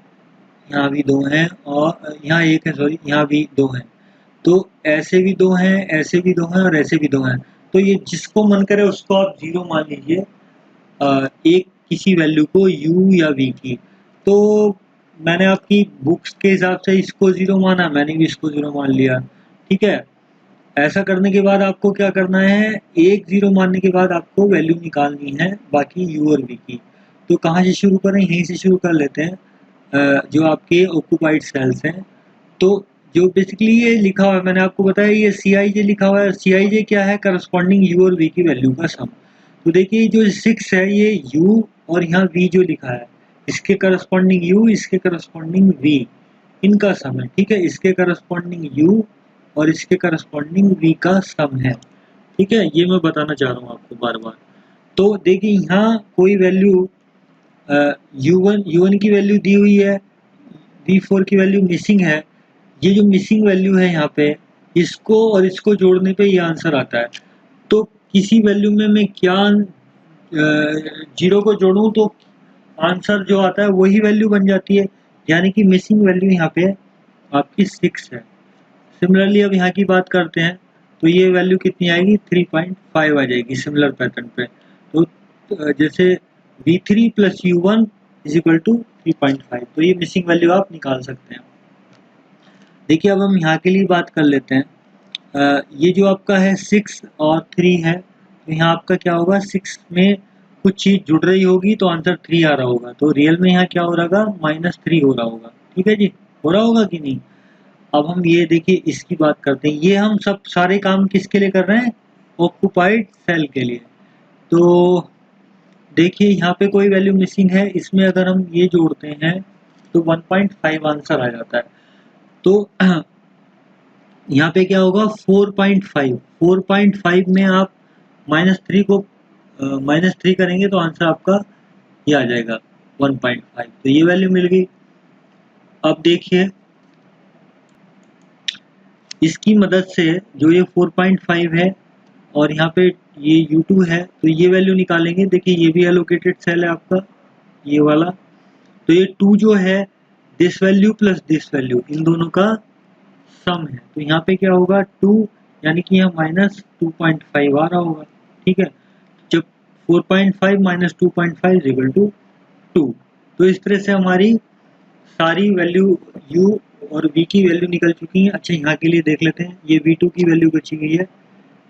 यहाँ भी 2 हैं, और यहाँ 1 है, सॉरी, यहाँ भी 2 हैं। तो ऐसे भी 2 हैं, ऐसे भी 2 हैं, और ऐसे भी 2 हैं। तो ये जिसको मन करे उसको आप 0 मान लीजिए, एक किसी वैल्यू को u या v की। तो मैंने आपकी बुक्स के हिसाब से इसको 0 माना, मैंने भी इसको 0 मान लिया। ठीक है, ऐसा करने के बाद आपको क्या करना है, एक 0 मानने के बाद आपको वैल्यू निकालनी है बाकी u और v की। तो कहाँ से शुरू करें, यहीं से शुरू कर लेते हैं, जो आपके ऑक्यूपाइड सेल्स हैं। तो जो बेसिकली ये लिखा हुआ है, मैंने आपको बताया ये Cij लिखा हुआ है। Cij क्या है, करस्पॉन्डिंग u और v की वैल्यू का सम। तो देखिए जो 6 है ये u, और यहाँ v जो लिखा है इसके करस्पॉन्डिंग u, इसके करस्पॉन्डिंग v, इनका सम है। ठीक है, इसके करस्पॉन्डिंग u और इसके करस्पॉन्डिंग v का सम है। ठीक है, ये मैं बताना चाह रहा हूँ आपको बार बार। तो देखिए यहाँ कोई वैल्यू u1 की वैल्यू दी हुई है, v4 की वैल्यू मिसिंग है। ये जो मिसिंग वैल्यू है यहाँ पे, इसको और इसको जोड़ने पे ये आंसर आता है। तो किसी वैल्यू में मैं क्या 0 को जोड़ूं तो आंसर जो आता है वही वैल्यू बन जाती है, यानी कि मिसिंग वैल्यू यहाँ पे आपकी 6 है। सिमिलरली अब यहाँ की बात करते हैं, तो ये वैल्यू कितनी आएगी 3.5 आ जाएगी सिमिलर पैटर्न पे। तो जैसे V3 plus U1 is equal to 3.5, तो ये मिसिंग वैल्यू आप निकाल सकते हैं। देखिए अब हम यहाँ के लिए बात कर लेते हैं। ये जो आपका है 6 और 3 है, तो यहाँ आपका क्या होगा, 6 में कुछ चीज़ जुड़ रही होगी तो आंसर 3 आ रहा होगा, तो रियल में यहाँ क्या हो रहा होगा, -3 हो रहा होगा। ठीक है जी, हो रहा होगा कि नहीं। अब हम ये देखिए इसकी बात करते हैं, ये हम सब सारे काम किसके लिए कर रहे हैं, ऑक्यूपाइड सेल के लिए। तो देखिए यहाँ पे कोई वैल्यू मिसिंग है, इसमें अगर हम ये जोड़ते हैं तो 1.5 आंसर आ जाता है। तो यहाँ पे क्या होगा 4.5 में आप -3 को -3 करेंगे तो आंसर आपका ये आ जाएगा 1.5, तो ये वैल्यू मिल गई। अब देखिए इसकी मदद से जो ये 4.5 है और यहाँ पे ये U2 है, तो ये वैल्यू निकालेंगे। देखिए ये भी एलोकेटेड सेल है आपका, ये वाला। तो ये 2 जो है, this value plus this value, इन दोनों का सम है। तो यहाँ पे क्या होगा 2, यानी कि यहाँ -2.5 आ रहा होगा। ठीक है, जब 4.5 - 2.5 इक्वल टू 2। तो इस तरह से हमारी सारी वैल्यू u और v की वैल्यू निकल चुकी है। अच्छा यहाँ के लिए देख लेते हैं, ये v2 की वैल्यू बची गई है।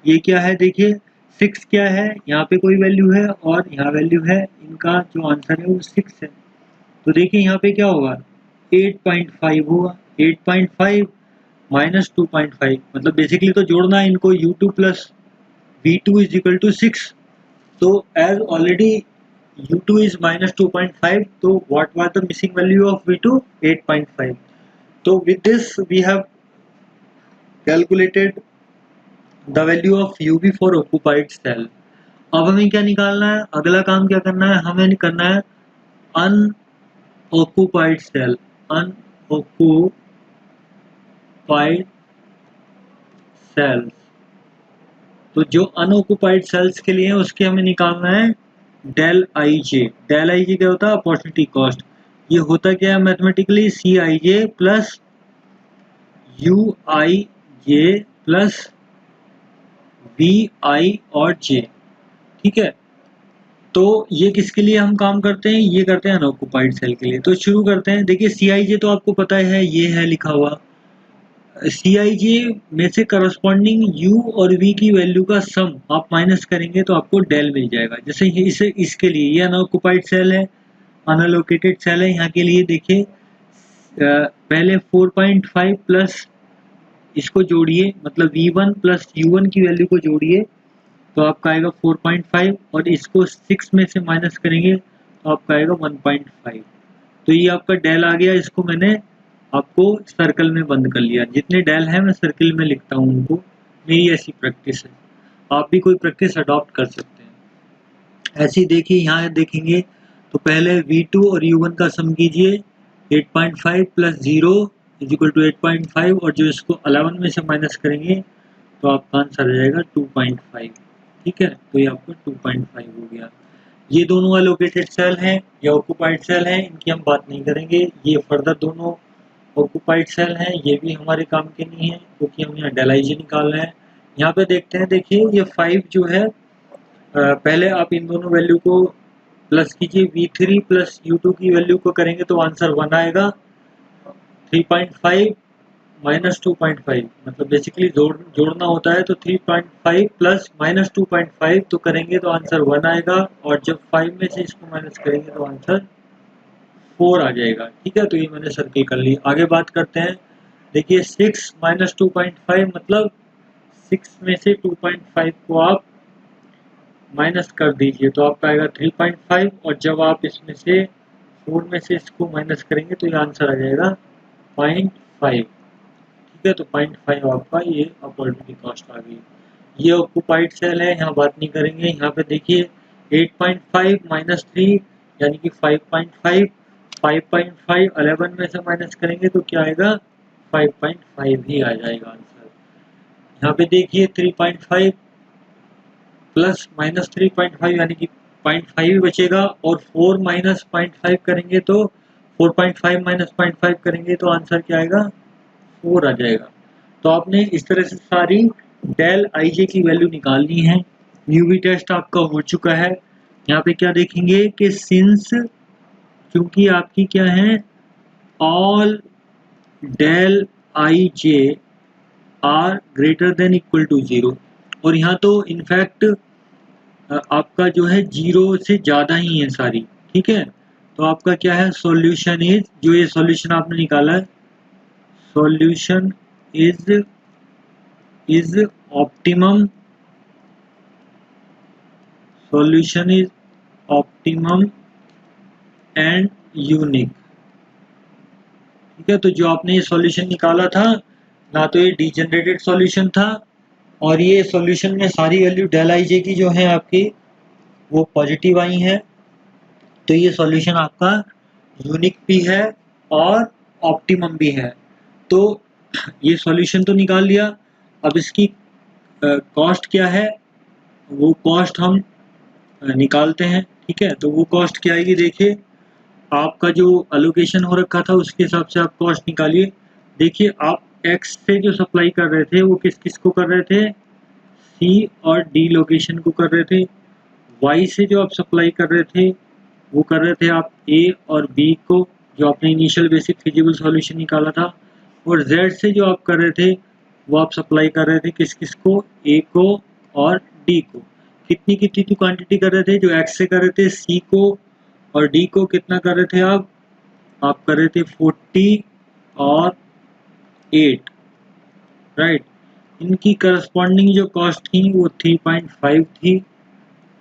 ये क्या है, देखिए 6 क्या है, यहाँ पे कोई वैल्यू है और यहाँ वैल्यू है, इनका जो आंसर है वो 6 है। तो देखिए यहाँ पे क्या होगा 8.5 होगा, 8.5 - 2.5, मतलब बेसिकली तो जोड़ना है इनको, u2 plus v2 is equal to 6। तो एज ऑलरेडी u2 is -2.5, तो what was the missing value of v2, 8.5. so with this we have calculated the value of uv for occupied cell. अब हमें क्या निकालना है, अगला काम क्या करना है, हमें करना है अनऑक्युपाइड सेल, अनऑक्युपाइड सेल्स। तो जो अनऑक्युपाइड सेल्स के लिए है उसके हमें निकालना है del i J. Del i जे क्या होता है, अपॉर्चुनिटी कॉस्ट। ये होता क्या है mathematically, C I J plus U I J plus V I और जे। ठीक है, तो ये किसके लिए हम काम करते हैं, ये करते हैं अनऑक्युपाइड सेल के लिए। तो शुरू करते हैं। देखिए सी आई जे तो आपको पता है, ये है लिखा हुआ। सी आई जे में से करस्पॉन्डिंग यू और वी की वैल्यू का सम आप माइनस करेंगे तो आपको डेल मिल जाएगा। जैसे इसे इसके लिए ये अनऑक्युपाइड सेल है, अनलोकेटेड सेल है। यहाँ के लिए देखिए पहले 4.5 प्लस इसको जोड़िए, मतलब V1 प्लस U1 की वैल्यू को जोड़िए तो आपका आएगा 4.5, और इसको 6 में से माइनस करेंगे तो आपका आएगा 1.5। तो ये आपका डेल आ गया। इसको मैंने आपको सर्कल में बंद कर लिया, जितने डेल हैं मैं सर्कल में लिखता हूँ उनको, मेरी ऐसी प्रैक्टिस है। आप भी कोई प्रैक्टिस अडॉप्ट कर सकते हैं। ऐसे ही देखिए यहाँ देखेंगे तो पहले V2 और U1 का सम कीजिए, 8.5 प्लस 0 इज इक्वल टू 8.5, और जो इसको 11 में से माइनस करेंगे तो आपका आंसर आ जाएगा 2.5। ठीक है, तो ये आपका 2.5 हो गया। ये दोनों एलोकेटेड सेल हैं या ऑक्युपाइड सेल हैं, इनकी हम बात नहीं करेंगे। ये फर्दर दोनों ऑक्युपाइड सेल हैं, ये भी हमारे काम के नहीं है क्योंकि हम यहाँ डेल आई जे निकाल रहे हैं। यहाँ पे देखते हैं, देखिए ये 5 जो है, पहले आप इन दोनों वैल्यू को प्लस कीजिए, V3 प्लस U2 की वैल्यू को करेंगे तो आंसर 1 आएगा। 3.5 माइनस 2.5, मतलब बेसिकली जोड़ना होता है, तो 3.5 प्लस -2.5 तो करेंगे तो आंसर 1 आएगा, और जब 5 में से इसको माइनस करेंगे तो आंसर 4 आ जाएगा। ठीक है, तो ये मैंने सर्किल कर ली। आगे बात करते हैं। देखिए 6 माइनस 2.5, मतलब 6 में से 2.5 को आप माइनस कर दीजिए तो आपका आएगा 3.5, और जब आप इसमें से 4 में से इसको माइनस करेंगे तो ये आंसर आ जाएगा 0.5। ठीक है, तो 0.5 आपका ये अपॉर्चुनिटी कॉस्ट आ गई। ये ऑक्युपाइड सेल है, यहाँ बात नहीं करेंगे। यहाँ पे देखिए 8.5 माइनस 3 यानी कि 5.5, 5.5 11 में से माइनस करेंगे तो क्या आएगा 5.5 ही आ जाएगा आंसर। यहाँ पे देखिए 3.5 प्लस माइनस 3.5 यानी कि 0.5 ही बचेगा, और 4 माइनस 0.5 करेंगे तो 4.5 माइनस 0.5 करेंगे तो आंसर क्या आएगा 4 आ जाएगा। तो आपने इस तरह से सारी डेल आई जे की वैल्यू निकालनी है। यूवी टेस्ट आपका हो चुका है। यहाँ पे क्या देखेंगे कि सिंस, क्योंकि आपकी क्या है, all del i j are greater than equal to 0, और यहाँ तो इनफैक्ट आपका जो है 0 से ज़्यादा ही है सारी। ठीक है, तो आपका क्या है, सॉल्यूशन इज, जो ये सॉल्यूशन आपने निकाला है, solution is optimum, solution is optimum and unique. ठीक है, तो जो आपने ये सॉल्यूशन निकाला था ना, तो ये डीजेनरेटेड सॉल्यूशन था, और ये सॉल्यूशन में सारी वैल्यू डेल आई जे की जो है आपकी वो पॉजिटिव आई है, तो ये सॉल्यूशन आपका यूनिक भी है और ऑप्टिमम भी है। तो ये सॉल्यूशन तो निकाल लिया। अब इसकी कॉस्ट क्या है, वो कॉस्ट हम निकालते हैं। ठीक है, तो वो कॉस्ट क्या आएगी, देखिए आपका जो अलोकेशन हो रखा था उसके हिसाब से आप कॉस्ट निकालिए। देखिए आप एक्स से जो सप्लाई कर रहे थे वो किस किस को कर रहे थे, सी और डी लोकेशन को कर रहे थे। वाई से जो आप सप्लाई कर रहे थे वो कर रहे थे आप ए और बी को, जो आपने इनिशियल बेसिक फिजिबल सॉल्यूशन निकाला था। और जेड से जो आप कर रहे थे वो आप सप्लाई कर रहे थे किस किस को, ए को और डी को। कितनी कितनी की क्वांटिटी कर रहे थे, जो एक्स से कर रहे थे सी को, और डी को कितना कर रहे थे आप कर रहे थे 40 और 8, राइट। इनकी करस्पॉन्डिंग जो कॉस्ट थी वो 3.5 थी,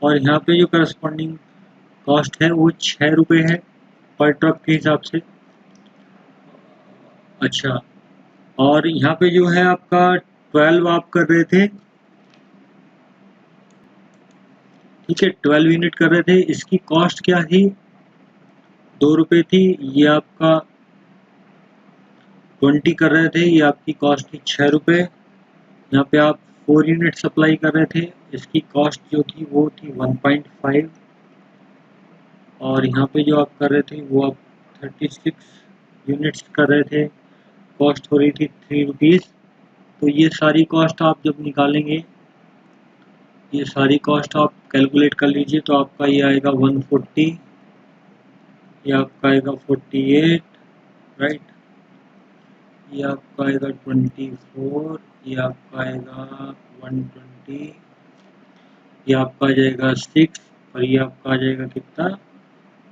और यहाँ पे जो करस्पॉन्डिंग कॉस्ट है वो 6 रुपये है पर ट्रक के हिसाब से। अच्छा, और यहाँ पे जो है आपका 12 आप कर रहे थे, ठीक है, 12 यूनिट कर रहे थे। इसकी कॉस्ट क्या थी, 2 रुपये थी। ये आपका 20 कर रहे थे, ये आपकी कॉस्ट थी 6 रुपये। यहाँ पे आप 4 यूनिट सप्लाई कर रहे थे, इसकी कॉस्ट जो थी वो थी 1.5। और यहाँ पे जो आप कर रहे थे वो आप 36 यूनिट्स कर रहे थे, कॉस्ट हो रही थी 3 रुपीज़। तो ये सारी कॉस्ट आप जब निकालेंगे, ये सारी कॉस्ट आप कैलकुलेट कर लीजिए, तो आपका ये आएगा 140, ये आपका आएगा 48, राइट, ये आपका आएगा 24, ये आपका आएगा 120, ये आपका आ जाएगा 6, और ये आपका आ जाएगा कितना,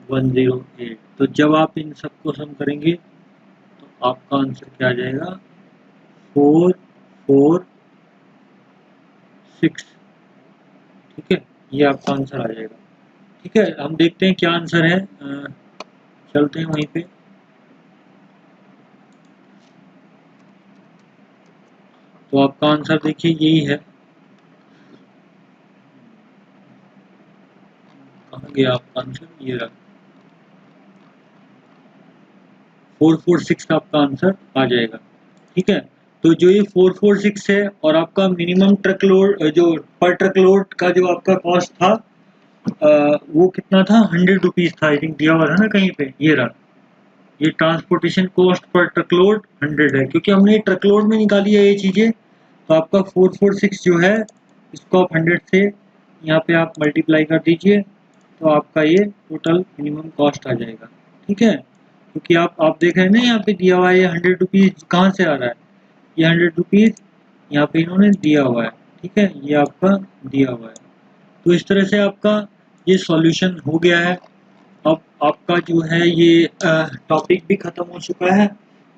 108। तो जब आप इन सबको सम करेंगे तो आपका आंसर क्या आ जाएगा, 446। ठीक है, ये आपका आंसर आ जाएगा। ठीक है, हम देखते हैं क्या आंसर है, चलते हैं वहीं पे। तो आपका आंसर देखिए यही है, कहाँ गया आपका आंसर, ये रहा, 446 आपका आंसर आ जाएगा। ठीक है, तो जो ये 446 है, और आपका मिनिमम ट्रक लोड, जो पर ट्रक लोड का जो आपका कॉस्ट था वो कितना था, 100 रुपीज़ था, आई थिंक दिया हुआ था ना कहीं पे, ये रहा। ये ट्रांसपोर्टेशन कॉस्ट पर ट्रकलोड 100 है, क्योंकि हमने ट्रकलोड में निकाली है ये चीज़ें। तो आपका 446 जो है, इसको आप 100 से यहाँ पे आप मल्टीप्लाई कर दीजिए, तो आपका ये टोटल मिनिमम कॉस्ट आ जाएगा। ठीक है, क्योंकि आप देख रहे हैं ना यहाँ पे दिया हुआ है, ये 100 रुपीज़ कहाँ से आ रहा है, ये 100 रुपीज़ यहाँ पे इन्होंने दिया हुआ है। ठीक है, ये आपका दिया हुआ है। तो इस तरह से आपका ये सॉल्यूशन हो गया है। अब आपका जो है ये टॉपिक भी ख़त्म हो चुका है।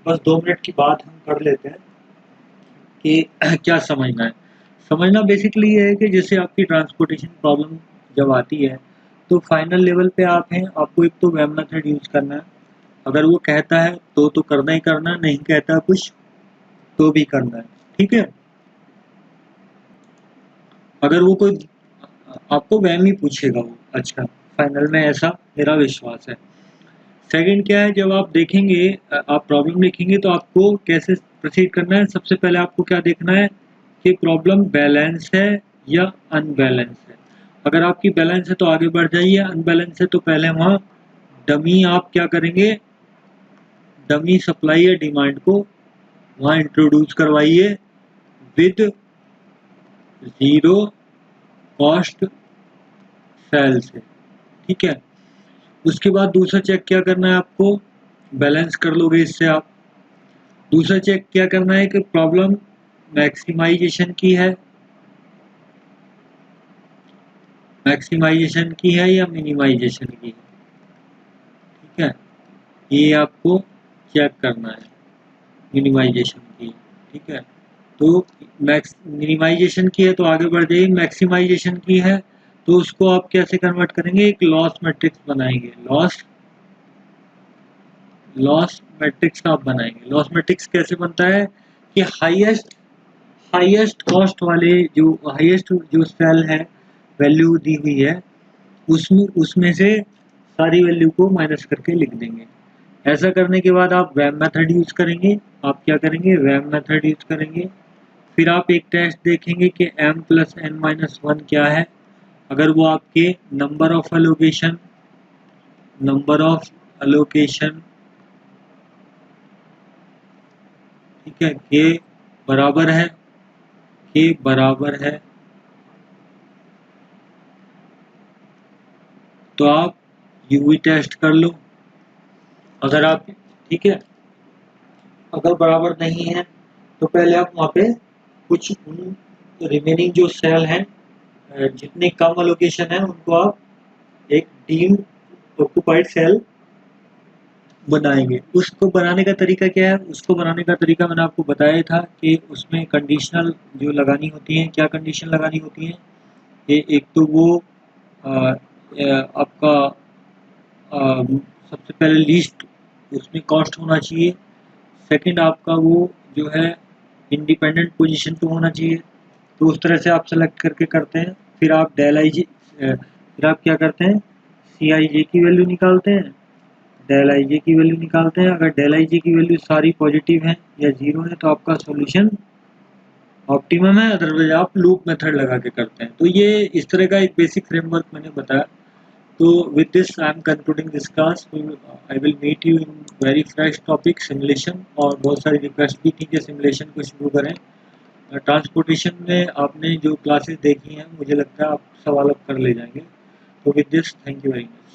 बस 2 मिनट की बात हम कर लेते हैं कि क्या समझना है। समझना बेसिकली ये है कि जैसे आपकी ट्रांसपोर्टेशन प्रॉब्लम जब आती है, तो फाइनल लेवल पे आप हैं, आपको एक तो वेब मेथड यूज़ करना है। अगर वो कहता है तो करना ही करना, नहीं कहता कुछ तो भी करना है। ठीक है, अगर वो कोई आपको वैम ही पूछेगा वो, अच्छा फाइनल में, ऐसा मेरा विश्वास है। सेकंड क्या है, जब आप देखेंगे, आप प्रॉब्लम लिखेंगे तो आपको कैसे प्रोसीड करना है। सबसे पहले आपको क्या देखना है कि प्रॉब्लम बैलेंस है या अनबैलेंस है। अगर आपकी बैलेंस है तो आगे बढ़ जाइए, अनबैलेंस है तो पहले वहाँ डमी आप क्या करेंगे, डमी सप्लाई या डिमांड को वहाँ इंट्रोड्यूस करवाइए विद जीरो कॉस्ट सेल से, ठीक है। उसके बाद दूसरा चेक क्या करना है आपको, बैलेंस कर लोगे इससे आप। दूसरा चेक क्या करना है कि प्रॉब्लम मैक्सिमाइजेशन की है, मैक्सिमाइजेशन की है या मिनिमाइजेशन की है, ठीक है। ये आपको चेक करना है मिनिमाइजेशन की, ठीक है। तो मिनिमाइजेशन की है तो आगे बढ़ जाइए। मैक्सिमाइजेशन की है तो उसको आप कैसे कन्वर्ट करेंगे, एक लॉस मैट्रिक्स बनाएंगे। लॉस मैट्रिक्स आप बनाएंगे। लॉस मैट्रिक्स कैसे बनता है कि हाईएस्ट कॉस्ट वाले जो हाईएस्ट जो सेल है वैल्यू दी हुई है उसमें से सारी वैल्यू को माइनस करके लिख देंगे। ऐसा करने के बाद आप वैम मेथड यूज करेंगे। आप क्या करेंगे, वैम मेथड यूज करेंगे। फिर आप एक टेस्ट देखेंगे कि m प्लस n माइनस 1 क्या है। अगर वो आपके नंबर ऑफ एलोकेशन ठीक है के बराबर है तो आप यूवी टेस्ट कर लो। अगर आप ठीक है, अगर बराबर नहीं है तो पहले आप वहाँ पे कुछ रिमेनिंग जो सेल हैं जितने कम एलोकेशन है उनको आप एक डीम्ड ऑक्युपाइड सेल बनाएंगे। उसको बनाने का तरीका क्या है, उसको बनाने का तरीका मैंने आपको बताया था कि उसमें कंडीशनल जो लगानी होती है, क्या कंडीशन लगानी होती है। ये एक तो वो आपका सबसे पहले लीस्ट उसमें कॉस्ट होना चाहिए। सेकंड आपका वो जो है इंडिपेंडेंट पोजीशन पे होना चाहिए। तो उस तरह से आप सेलेक्ट करके करते हैं। फिर आप फिर आप क्या करते हैं, सी आई जे की वैल्यू निकालते हैं, डेल आई जे की वैल्यू निकालते हैं। अगर डेल आई जे की वैल्यू सारी पॉजिटिव है या जीरो है तो आपका सॉल्यूशन ऑप्टिमम है, अदरवाइज आप लूप मेथड लगा के करते हैं। तो ये इस तरह का एक बेसिक फ्रेमवर्क मैंने बताया। तो with this I am concluding this class. I will meet you in very fresh topic simulation। और बहुत सारी रिक्वेस्ट भी थी कि सिमुलेशन को शुरू करें। ट्रांसपोर्टेशन में आपने जो क्लासेस देखी हैं मुझे लगता है आप सवाल अब कर ले जाएंगे। तो with this thank you very much.